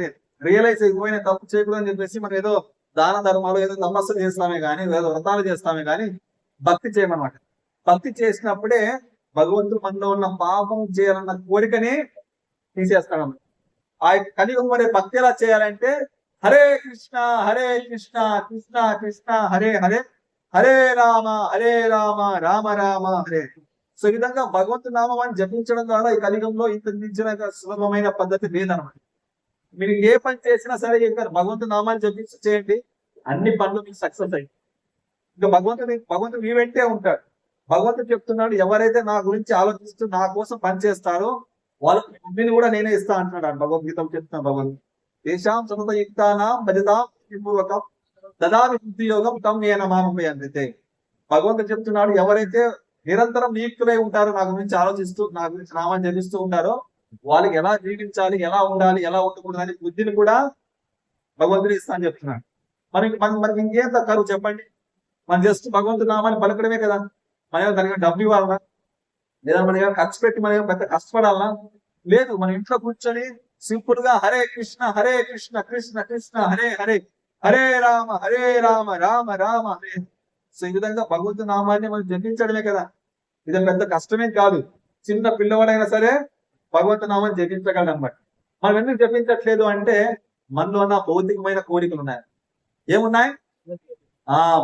Speaker 1: రియలైజ్ అయిపోయిన తప్పు చేయకూడదు అని చెప్పేసి మనం ఏదో దాన ధర్మాలు, ఏదో తపస్సులు చేస్తామే కానీ, ఏదో వ్రతాలు చేస్తామే కానీ భక్తి చేయమన్నమాట. భక్తి చేసినప్పుడే భగవంతుడు మనలో ఉన్న పాపం చేయాలన్న కోరికని తీసేస్తాడు. ఆ కలియుగం మరి భక్తి ఎలా చేయాలంటే హరే కృష్ణ కృష్ణ కృష్ణ హరే హరే హరే రామ రామ రామ హరే. సో ఈ విధంగా భగవంతు నామాన్ని జపించడం ద్వారా ఈ కలియుగంలో ఇంత మించిన సులభమైన పద్ధతి లేదన్నమాట. మీరు ఏ పని చేసినా సరే భగవంతు నామాన్ని జపించి చేయండి, అన్ని పనులు మీకు సక్సెస్ అయ్యి. ఇంకా భగవంతుడు మీ వెంటే ఉంటాడు. భగవంతుడు చెప్తున్నాడు, ఎవరైతే నా గురించి ఆలోచిస్తూ నా కోసం పని చేస్తారో వాళ్ళకి బుద్ధిని కూడా నేనే ఇస్తా అంటున్నాడు. భగవద్గీత చెప్తున్నాను భగవంతుడు. దేశాం సమతయుక్తానాం భజతాం పూర్వకం దదామి బుద్ధి యోగం తమ్ నేన మామపై అందితే. భగవంతుడు చెప్తున్నాడు, ఎవరైతే నిరంతరం నియుక్తులై ఉంటారో, నా గురించి ఆలోచిస్తూ నా గురించి నామాన్ని జపిస్తూ ఉంటారో వాళ్ళకి ఎలా జీవించాలి, ఎలా ఉండాలి, ఎలా ఉండకూడదు అని బుద్ధిని కూడా భగవంతుడు ఇస్తా అని చెప్తున్నాడు. మనకి ఇంకేం కరువు చెప్పండి? మనం జస్ట్ భగవంతుడు నామాన్ని పలకడమే కదా. మనం దానికి డబ్బు ఇవ్వాలన్నా, లేదా మనం ఖర్చు పెట్టి మనం పెద్ద కష్టపడాలన్నా? లేదు. మన ఇంట్లో కూర్చొని సింపుల్ గా హరే కృష్ణ కృష్ణ కృష్ణ హరే హరే హరే రామ రామ రామ హరే. సో ఈ విధంగా భగవంతు నామాన్ని మనం జపించడమే కదా. ఇది పెద్ద కష్టమేం కాదు. చిన్న పిల్లవాడైనా సరే భగవంతు నామాన్ని జపించగలడు అన్నమాట. మనం ఎందుకు జపించట్లేదు అంటే మనలో ఉన్న భౌతికమైన కోరికలు ఉన్నాయి. ఏమున్నాయి?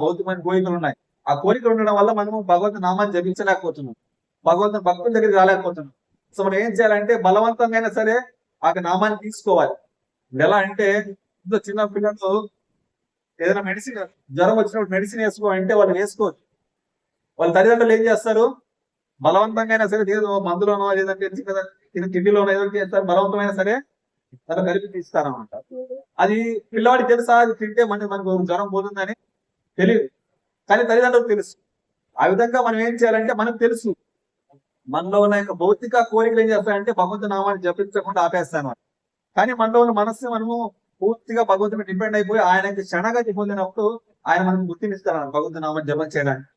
Speaker 1: భౌతికమైన కోరికలు ఉన్నాయి. ఆ కోరికలు ఉండడం వల్ల మనము భగవంతు నామాన్ని జపించలేకపోతున్నాం, భగవంతుని భక్తుల దగ్గరికి రాలేకపోతున్నాం. సో మనం ఏం చేయాలంటే బలవంతంగా అయినా సరే ఆ నామాన్ని తీసుకోవాలి. ఎలా అంటే చిన్న పిల్లలు ఏదైనా మెడిసిన్, జ్వరం వచ్చినప్పుడు మెడిసిన్ వేసుకో అంటే వాళ్ళు వేసుకోవచ్చు. వాళ్ళ తల్లిదండ్రులు ఏం చేస్తారు? బలవంతంగా అయినా సరే ఏదో మందులోనో లేదంటే కిడ్నీలోనో ఏదో చేస్తారు, బలవంతమైనా సరే దాన్ని కలిపి తీస్తారన్నమాట. అది పిల్లవాడికి తెలుసా? అది తింటే మనకు జ్వరం పోతుందని తెలియదు, కానీ తల్లిదండ్రులకు తెలుసు. ఆ విధంగా మనం ఏం చేయాలంటే మనకు తెలుసు మనలో ఉన్న భౌతిక కోరికలు ఏం చేస్తాయంటే భగవంతు నామాన్ని జపించకుండా ఆపేస్తాను. కానీ మనలో ఉన్న మనస్సు మనము పూర్తిగా భగవంతుని డిపెండ్ అయిపోయి ఆయనకి శరణాగతి పొందినప్పుడు ఆయన మనం గుర్తినిస్తాడు భగవంతు నామాన్ని జపం చేయడానికి.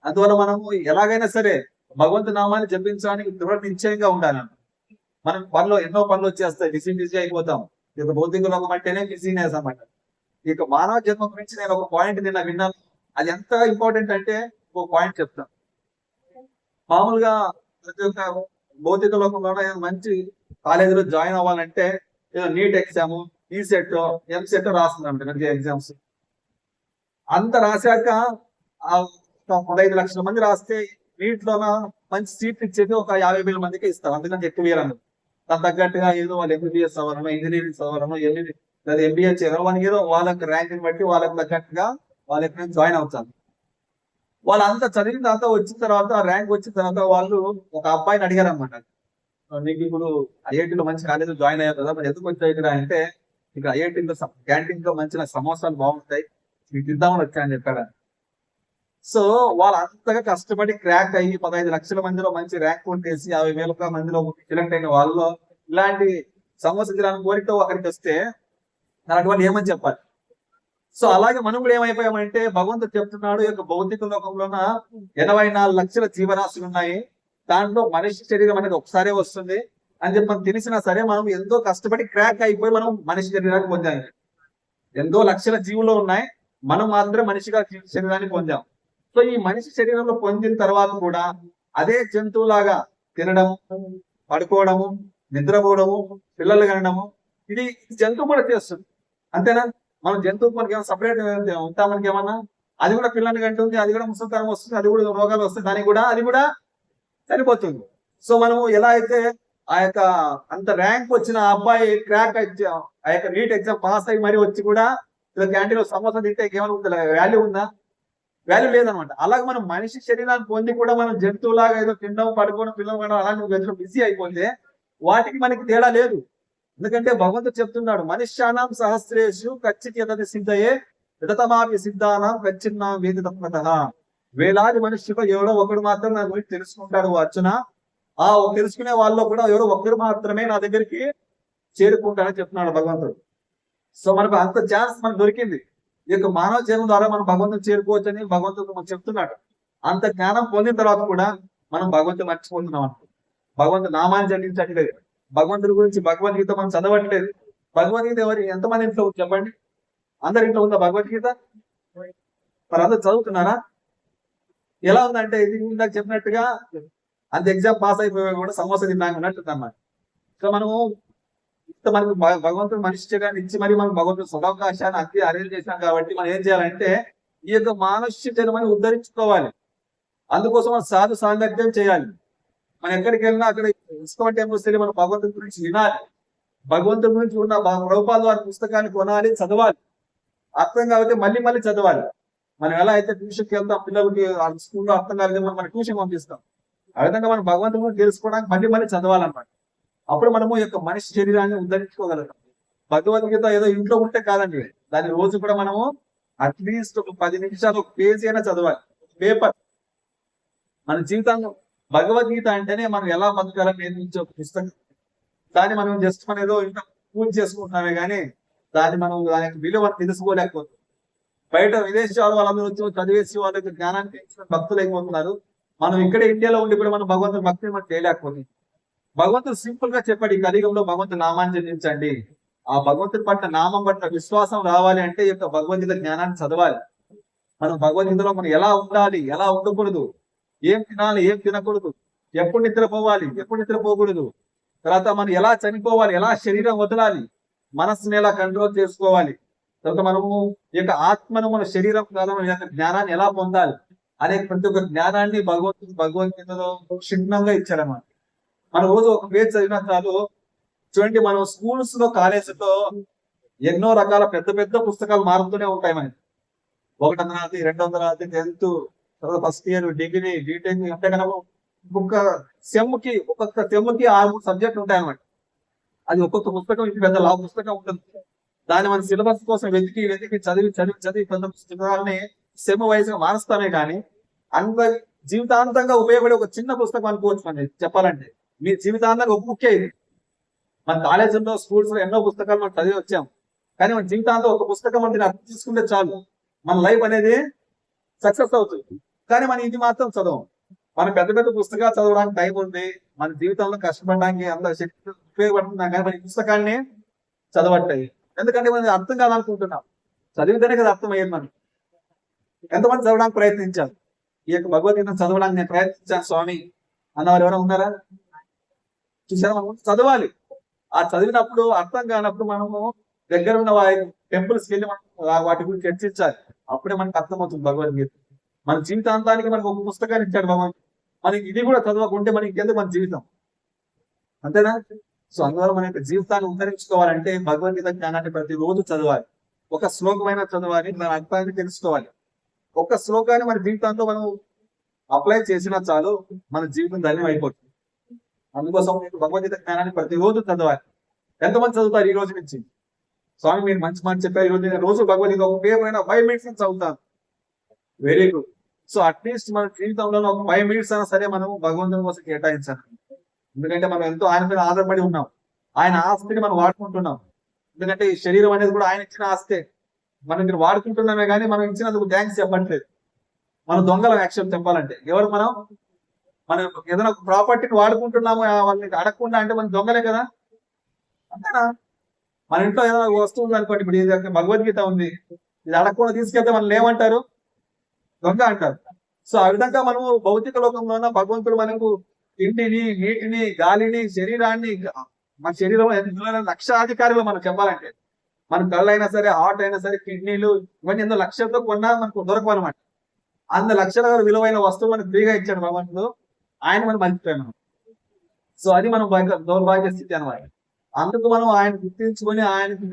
Speaker 1: అందువల్ల మనము ఎలాగైనా సరే భగవంతు నామాన్ని జపించడానికి దృఢ నిశ్చయంగా ఉండాలి. మనం పనులు ఎన్నో పనులు వచ్చేస్తాయి, బిజీ అయిపోతాం. ఇక భౌతిక లోకం అంటేనే బిజీనెస్ అన్నమాట. ఇక మానవ జన్మ గురించి నేను ఒక పాయింట్ నిన్న విన్నాను. అది ఎంత ఇంపార్టెంట్ అంటే ఒక పాయింట్ చెప్తాను. మామూలుగా ప్రతి ఒక్క భౌతిక లోకంలో మంచి కాలేజీలో జాయిన్ అవ్వాలంటే ఏదో నీట్ ఎగ్జామ్, ఈసెట్, ఎంసెట్ రాస్తుందంట ఎగ్జామ్స్. అంత రాశాక 15 లక్షల మంది రాస్తే నీటిలోన మంచి సీట్లు ఇచ్చేది ఒక 50,000 మందికి ఇస్తారు, అందుకని ఎక్కువ వేయరు. దాని తగ్గట్టుగా ఏదో వాళ్ళు ఎంబీబీఎస్ అవ్వడము, ఇంజనీరింగ్ చదవడము, లేదా ఎంబీఏ చేయడం, వాళ్ళకి ఏదో వాళ్ళకి ర్యాంకింగ్ బట్టి వాళ్ళకి తగ్గట్టుగా వాళ్ళకి జాయిన్ అవుతారు. వాళ్ళంతా చదివిన తర్వాత వచ్చిన తర్వాత ర్యాంక్ వచ్చిన తర్వాత వాళ్ళు ఒక అబ్బాయిని అడిగారు అనమాట, నీకు ఇప్పుడు ఐఐటీలో మంచి కాలేజీలో జాయిన్ అయ్యారు కదా, మరి ఎందుకు వచ్చాయి ఇక్కడ అంటే, ఇక ఐఐటీలో క్యాంటీన్ లో మంచి సమోసాలు బాగుంటాయి, మీకు ఇద్దామని వచ్చాయని చెప్పాడు. సో వాళ్ళు అంతగా కష్టపడి క్రాక్ అయ్యి 15 లక్షల మందిలో మంచి ర్యాంక్ కొట్టేసి 50,000 మందిలో సెలెక్ట్ అయిన వాళ్ళు ఇలాంటి సమోసా తినాలని కోరికతో అక్కడికి వస్తే అలాంటి వాళ్ళు ఏమని చెప్పాలి? సో అలాగే మనం కూడా ఏమైపోయామంటే భగవంతుడు చెప్తున్నాడు, ఈ యొక్క భౌతిక లోకంలోన 84 లక్షల జీవరాశులు ఉన్నాయి, దాంట్లో మనిషి శరీరం అనేది ఒకసారే వస్తుంది అని చెప్పి మనకు తెలిసినా సరే మనం ఎంతో కష్టపడి క్రాక్ అయిపోయి మనం మనిషి శరీరాన్ని పొందాం. ఎంతో లక్షల జీవులు ఉన్నాయి, మనం మాత్రమే మనిషిగా శరీరాన్ని పొందాం. సో ఈ మనిషి శరీరంలో పొందిన తర్వాత కూడా అదే జంతువులాగా తినడము, పడుకోవడము, నిద్రపోవడము, పిల్లలు కనడము, ఇది జంతువు కూడా చేస్తుంది. అంతేనా? మనం జంతువు మనకి ఏమైనా సపరేట్ ఉంటా, మనకి ఏమన్నా అది కూడా పిల్లల్ని కంటుంది, అది కూడా ముసలితనం వస్తుంది, అది కూడా రోగాలు వస్తాయి, దానికి కూడా అది కూడా చనిపోతుంది. సో మనము ఎలా అయితే ఆ యొక్క అంత ర్యాంక్ వచ్చిన అబ్బాయి క్రాక్ ఆ యొక్క నీట్ ఎగ్జామ్ పాస్ అయ్యి మరి వచ్చి కూడా క్యాంటీన్ సమోసా తింటే ఏమైనా వాల్యూ ఉందా? వాల్యూ లేదనమాట. అలాగే మనం మనిషి శరీరాన్ని పొంది కూడా మనం జంతువులాగా ఏదో తినడం, పడుకోవడం, పిల్లలు పడడం అలాంటి బిజీ అయిపోతే వాటికి మనకి తేడా లేదు. ఎందుకంటే భగవంతుడు చెప్తున్నాడు, మనుష్యానాం సహస్రేషు కచ్చిత్ సిద్ధయే విదతమాపి సిద్ధానం కచ్చిన్నాం వేది తత్వతః. వేలాది మనుష్యులు ఎవరో ఒకడు మాత్రం నా గురించి తెలుసుకుంటాడు అర్జున. ఆ తెలుసుకునే వాళ్ళలో కూడా ఎవరో ఒకరు మాత్రమే నా దగ్గరికి చేరుకుంటాడని చెప్తున్నాడు భగవంతుడు. సో మనకు అంత ఛాన్స్ మనకు దొరికింది. ఈ యొక్క మానవ జీవనం ద్వారా మనం భగవంతుడు చేరుకోవచ్చు అని భగవంతుడు మనకు చెప్తున్నాడు. అంత జ్ఞానం పొందిన తర్వాత కూడా మనం భగవంతుడు మర్చిపోతున్నాం అంట. భగవంతుడు నామాన్ని జపించట్లేదు, భగవంతుడి గురించి భగవద్గీత మనం చదవట్లేదు. భగవద్గీత ఎవరు ఎంతమంది ఇంట్లో చెప్పండి? అందరి ఇంట్లో ఉందా భగవద్గీత? మరి అందరు చదువుతున్నారా? ఎలా ఉందంటే ఇది ఇందాక చెప్పినట్టుగా అంత ఎగ్జామ్ పాస్ అయిపోయి కూడా సమోసా తిన్నాక ఉన్నట్టుంది అన్నమాట. సో మనము ఇంత మనకు భగవంతుడు మనిషి చేయడానికి ఇచ్చి మరి మనం భగవంతుడు సదావకాశాన్ని అన్ని అరేంజ్ చేశాం కాబట్టి మనం ఏం చేయాలంటే ఈ యొక్క మానవ జన్మని ఉద్ధరించుకోవాలి. అందుకోసం మనం సాధు సాంగత్యం చేయాలి. మనం ఎక్కడికి వెళ్ళినా అక్కడ ఇస్కాన్ టెంపుల్స్ వెళ్ళి మనం భగవంతుడి గురించి వినాలి. భగవంతుడి గురించి ఉన్న ప్రభుపాద వారి పుస్తకాన్ని కొనాలి, చదవాలి. అర్థం కాబట్టి మళ్ళీ మళ్ళీ చదవాలి. మనం ఎలా అయితే ట్యూషన్కి వెళ్తాం, పిల్లలకి స్కూల్లో అర్థం కాలేదు మనం ట్యూషన్ పంపిస్తాం, ఆ విధంగా మనం భగవంతుడి గురించి తెలుసుకోవడానికి మళ్ళీ మళ్ళీ చదవాలన్నమాట. అప్పుడు మనము ఈ యొక్క మనిషి శరీరాన్ని ఉద్ధరించుకోగలుగుతాం. భగవద్గీత ఏదో ఇంట్లో ఉంటే కాదండి, దాని రోజు కూడా మనము అట్లీస్ట్ ఒక 10 నిమిషాలు ఒక పేజీ అయినా చదవాలి, పేపర్. మన జీవితంలో భగవద్గీత అంటేనే మనం ఎలా బతకాలని నేర్పించే పుస్తకం. దాన్ని మనం జస్ట్ మనం ఏదో ఇంట్లో పూజ చేసుకుంటున్నామే కానీ దాన్ని మనం దాని విలువ తెలుసుకోలేకపోతుంది. బయట విదేశాల వాళ్ళందరూ వచ్చి చదివేసి వాళ్ళకి జ్ఞానాన్ని పెంచిన భక్తులు అయిపోతున్నారు. మనం ఇక్కడ ఇండియాలో ఉండి కూడా మనం భగవంతుడి భక్తిని మనం చేయలేకపోతుంది. భగవంతుడు సింపుల్ గా చెప్పాడు, ఈ కలియుగంలో భగవంతుడు నామాన్ని జపించండి. ఆ భగవంతుడి పట్ల నామం పట్ల విశ్వాసం రావాలి అంటే ఈ యొక్క భగవద్గీత జ్ఞానాన్ని చదవాలి. మనం భగవద్గీతలో మనం ఎలా ఉండాలి, ఎలా ఉండకూడదు, ఏం తినాలి, ఏం తినకూడదు, ఎప్పుడు నిద్రపోవాలి, ఎప్పుడు నిద్రపోకూడదు, తర్వాత మనం ఎలా చనిపోవాలి, ఎలా శరీరం వదలాలి, మనస్సుని ఎలా కంట్రోల్ చేసుకోవాలి, తర్వాత మనము ఈ యొక్క ఆత్మను మన శరీరం కాదు జ్ఞానాన్ని ఎలా పొందాలి అనే ప్రతి ఒక్క జ్ఞానాన్ని భగవద్గీతలో క్షుణ్ణంగా ఇచ్చారన్నమాట. మన రోజు ఒక పేజ్ చదివిన చాలు. చూడండి, మనం స్కూల్స్ లో కాలేజీలో ఎన్నో రకాల పెద్ద పెద్ద పుస్తకాలు మారుతూనే ఉంటాయి. మనకి 100, 200, 10th, తర్వాత ఫస్ట్ ఇయర్, డిగ్రీ, బీటెక్ అంటే కనుక ఒక్కొక్క సెమ్కి 6 సబ్జెక్టులు ఉంటాయి అన్నమాట. అది ఒక్కొక్క పుస్తకం ఇది పెద్ద లా పుస్తకం ఉంటుంది. దాన్ని మన సిలబస్ కోసం వెతికి చదివి కొంత పుస్తకాలని సెమ్ వైజ్ గా మారుస్తామే కానీ అంత జీవితాంతంగా ఉపయోగపడే ఒక చిన్న పుస్తకం అనుకోవచ్చు. మనం చెప్పాలంటే మీ జీవితాంతంగా ఒక బుక్కే ఇది. మన కాలేజీలో, స్కూల్స్ లో ఎన్నో పుస్తకాలు మనం చదివి వచ్చాం, కానీ మన జీవితాంతం ఒక పుస్తకం మనం అర్థం తీసుకుంటే చాలు, మన లైఫ్ అనేది సక్సెస్ అవుతుంది. కానీ మనం ఇది మాత్రం చదవం. మనం పెద్ద పెద్ద పుస్తకాలు చదవడానికి టైం ఉంది, మన జీవితంలో కష్టపడడానికి అంత శక్తి ఉపయోగపడుతున్నాం, కానీ మన ఈ పుస్తకాన్ని చదవట్లేదు. ఎందుకంటే మనం అర్థం కాదనుకుంటున్నాం, చదివితేనే కదా అర్థం అయ్యేది. మనం ఎంతమంది చదవడానికి ప్రయత్నించాలి? ఈ యొక్క భగవద్గీతను చదవడానికి నేను ప్రయత్నించాను స్వామి అన్నవారు ఎవరైనా ఉన్నారా? చూసారా? మనం చదవాలి. ఆ చదివినప్పుడు అర్థం కానప్పుడు మనము దగ్గర ఉన్న టెంపుల్స్ వెళ్ళి మనం వాటి గురించి చర్చించాలి. అప్పుడే మనకు అర్థమవుతుంది భగవద్గీత. మన జీవితాంతానికి మనకు ఒక పుస్తకాన్ని ఇచ్చాడు భగవాన్. మనకి ఇది కూడా చదవకుంటే మనకి ఇంకెందుకు మన జీవితం? అంతేనా? సో అందువల్ల మన యొక్క జీవితాన్ని ఉద్ధరించుకోవాలంటే భగవద్గీత జ్ఞానాన్ని ప్రతిరోజు చదవాలి. ఒక శ్లోకమైనా చదవాలి, దాని అర్థాన్ని తెలుసుకోవాలి. ఒక్క శ్లోకాన్ని మన జీవితంలో మనం అప్లై చేసినా చాలు, మన జీవితం ధన్యం అయిపోతుంది. అందుకోసం భగవద్గీత జ్ఞానాన్ని ప్రతిరోజు చదవాలి. ఎంతమంది చదువుతారు ఈ రోజు నుంచి? స్వామి మీరు మంచి మాట చెప్పారు, ఈ రోజు నేను రోజు భగవద్గీత ఒక పేపర్ అయినా 5 minutes చదువుతాను. Very good. సో అట్లీస్ట్ మన జీవితంలో ఒక 5 minutes అయినా సరే మనం భగవంతుని కోసం కేటాయించాలి. ఎందుకంటే మనం ఎంతో ఆయన మీద ఆధారపడి ఉన్నాం, ఆయన ఆస్తిని మనం వాడుకుంటున్నాం. ఎందుకంటే ఈ శరీరం అనేది కూడా ఆయన ఇచ్చిన ఆస్తే, మనం ఇక్కడ వాడుకుంటున్నామే కానీ మనం ఇచ్చినందుకు థ్యాంక్స్ చెప్పట్లేదు. మనం దొంగలం యాక్చువల్ చెప్పాలంటే. ఎవరు మనం? మనం ఏదైనా ఒక ప్రాపర్టీని వాడుకుంటున్నాము వాళ్ళని అడగకుండా అంటే మనం దొంగలే కదా, అంతేనా? మన ఇంట్లో ఏదైనా వస్తువు ఉంది అనుకోండి, ఇప్పుడు ఇది భగవద్గీత ఉంది, ఇది అడగకుండా తీసుకెళ్తే మనల్ని ఏమంటారు? దొంగ అంటారు. సో ఆ విధంగా మనము భౌతిక లోకంలో ఉన్న భగవంతుడు మనకు ఇంటిని, నీటిని, గాలిని, శరీరాన్ని, మన శరీరంలో ఎన్నో లక్షాధికారులు మనం చెప్పాలంటే, మన కళ్ళు అయినా సరే, హార్ట్ అయినా సరే, కిడ్నీలు, ఇవన్నీ ఎన్నో లక్షలతో కొన్నా మనకు దొరకవు అనమాట. అంత లక్షల విలువైన వస్తువు మనకు ఫ్రీగా ఇచ్చాడు భగవంతుడు, ఆయన మనం మర్చిపోయాం. సో అది మనం దౌర్భాగ్య స్థితి అనమాట. అందుకు మనం ఆయన గుర్తించుకొని ఆయనకి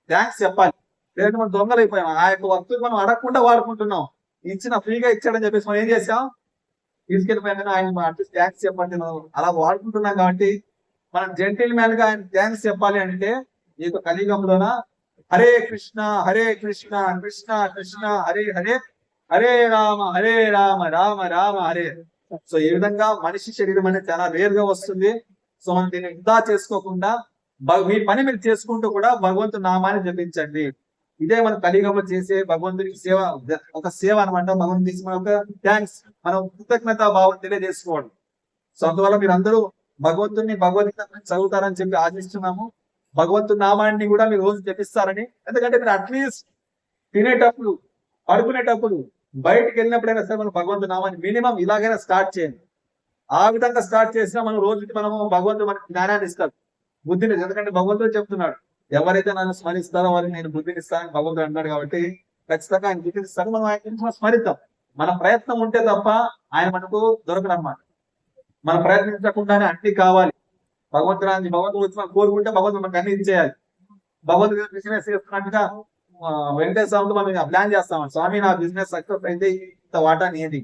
Speaker 1: థ్యాంక్స్ చెప్పాలి. లేదంటే మనం దొంగలు అయిపోయాం. ఆ యొక్క వస్తువు మనం అడగకుండా వాడుకుంటున్నాం. ఇచ్చిన ఫ్రీగా ఇచ్చాడని చెప్పేసి మనం ఏం చేసాం? తీసుకెళ్ళిపోయాం. ఆయన అట్లీస్ట్ థ్యాంక్స్ చెప్పండి, మనం అలా వాడుకుంటున్నాం. కాబట్టి మనం జెంటిల్ మ్యాన్ గా ఆయన థ్యాంక్స్ చెప్పాలి అంటే ఈ యొక్క కలియుగంలోన హరే కృష్ణ హరే కృష్ణ కృష్ణ కృష్ణ హరే హరే, హరే రామ రామ రామ హరే. సో ఈ విధంగా మనిషి శరీరం అనేది చాలా రేర్ గా వస్తుంది. సో మనం దీన్ని వృధా చేసుకోకుండా మీ పని మీరు చేసుకుంటూ కూడా భగవంతుని నామాన్ని జపించండి. ఇదే మన కలియుగంలో చేసే భగవంతునికి సేవ, ఒక సేవ అనమాట. భగవంతునికి మనం ఒక థ్యాంక్స్, మనం కృతజ్ఞతా భావం తెలియజేసుకోవడం. సో అందువల్ల మీరు అందరూ భగవంతుని భగవద్గీత చదువుతారని చెప్పి ఆశిస్తున్నాము. భగవంతుని నామాన్ని కూడా మీరు రోజు జపిస్తారని. ఎందుకంటే మీరు అట్లీస్ట్ తినేటప్పుడు, పడుకునేటప్పుడు, బయటికి వెళ్ళినప్పుడైనా సరే మనం భగవంతుని నామాన్ని మినిమం ఇలాగైనా స్టార్ట్ చేయండి. ఆ విధంగా స్టార్ట్ చేసినా మనం రోజుకి మనము భగవంతుడు మనకి జ్ఞానాన్ని ఇస్తాడు, బుద్ధిని. ఎందుకంటే భగవంతుడు చెప్తున్నాడు, ఎవరైతే నన్ను స్మరిస్తారో వారికి నేను బుద్ధిని ఇస్తానని భగవంతుడు అన్నాడు. కాబట్టి ఖచ్చితంగా ఆయన బుద్ధిని ఇస్తాను. మనం ఆయన స్మరిద్దాం. మన ప్రయత్నం ఉంటే తప్ప ఆయన మనకు దొరకడు అన్నమాట. మనం ప్రయత్నించకుండానే అన్ని కావాలి. భగవంతుడు వచ్చి మనం కోరుకుంటే భగవంతుడు మనకు అన్ని ఇచ్చేయాలి. భగవంతుడు బిజినెస్ చేస్తున్నట్టుగా వెంకటేశ్వర స్వామితో మనం ప్లాన్ చేస్తాం, స్వామి నా బిజినెస్ సక్సెస్ అయితే ఇంత వాటా నేది.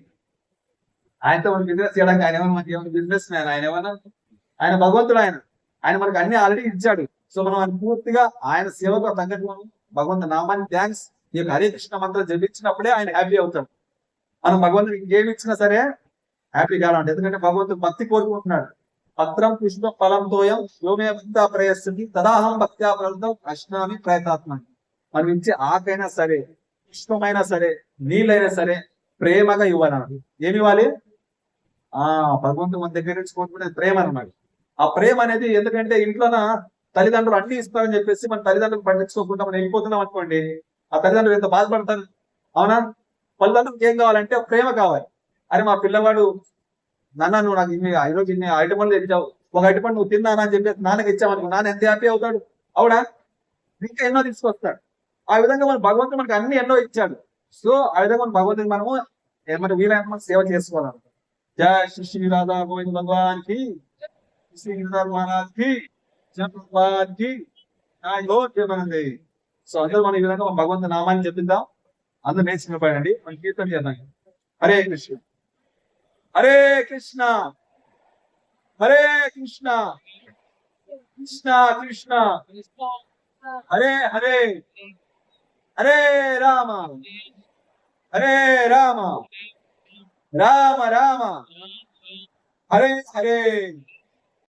Speaker 1: ఆయనతో మనం బిజినెస్ చేయడానికి ఆయన ఏమైనా మనకి ఏమైనా బిజినెస్ మ్యాన్, ఆయన భగవంతుడు. ఆయన మనకి అన్ని ఆల్రెడీ ఇచ్చాడు. సో మనం ఆయన పూర్తిగా ఆయన సేవకు తగ్గట్టు మనం భగవంతు నామాన్ని థ్యాంక్స్ ఈ యొక్క హరే కృష్ణ మంత్రం జపించినప్పుడే ఆయన హ్యాపీ అవుతాడు. మనం భగవంతుడికి ఇంకేమి ఇచ్చినా సరే హ్యాపీ కావాలంటే, ఎందుకంటే భగవంతుడు భక్తి కోరుకుంటున్నాడు. పత్రం పుష్ప ఫలంతోయం యోమే భక్త ప్రయస్తుంది తదాహం భక్త్యా ఫలితం అశ్నామి ప్రయతాత్మ. మనం ఇచ్చే ఆకైనా సరే, పుష్పమైనా సరే, నీళ్ళైనా సరే ప్రేమగా ఇవ్వాలి. ఏమి ఇవ్వాలి? భగవంతుడు మన దగ్గర నుంచి కోరుకునే ప్రేమ అన్నమాట. ఆ ప్రేమ అనేది, ఎందుకంటే ఇంట్లోన తల్లిదండ్రులు అన్ని ఇస్తారని చెప్పేసి మన తల్లిదండ్రులు పట్టించుకోకుండా మనం వెళ్ళిపోతున్నాం అనుకోండి, ఆ తల్లిదండ్రులు ఎంత బాధపడతారు, అవునా? తల్లిదండ్రులకు ఏం కావాలంటే ప్రేమ కావాలి. అరే మా పిల్లవాడు, నాన్న నువ్వు నాకు ఈరోజు ఇన్ని అరటి పండ్లు తెచ్చావు, ఒక అరటి పండు నువ్వు తిన్నానా అని చెప్పేసి నాన్నకి ఇచ్చామనుకో, నాన్న ఎంత హ్యాపీ అవుతాడు, అవునా? ఇంకా ఎన్నో తీసుకొస్తాడు. ఆ విధంగా మన భగవంతుడు మనకి అన్ని ఎన్నో ఇచ్చాడు. సో ఆ విధంగా మన భగవంతుని మనము ఏమంటే వీలైన మనం సేవ చేసుకోవాలి. జయ శ్రీ శ్రీ రాధా గోవింద భగవాన్ కి, శ్రీ గిరిధర్ మహారాజ్ కి, భగవాన్ కి జయమనండి. సో అందరూ మనం ఈ విధంగా మన భగవంతుని నామాన్ని చెప్పిందాం. అందరూ నేర్చుకుని మనం కీర్తన చేద్దాం. హరే కృష్ణ హరే కృష్ణ హరే కృష్ణ కృష్ణ కృష్ణ హరే హరే, హరే రామ హరే రామ రామ రామ హరే హరే.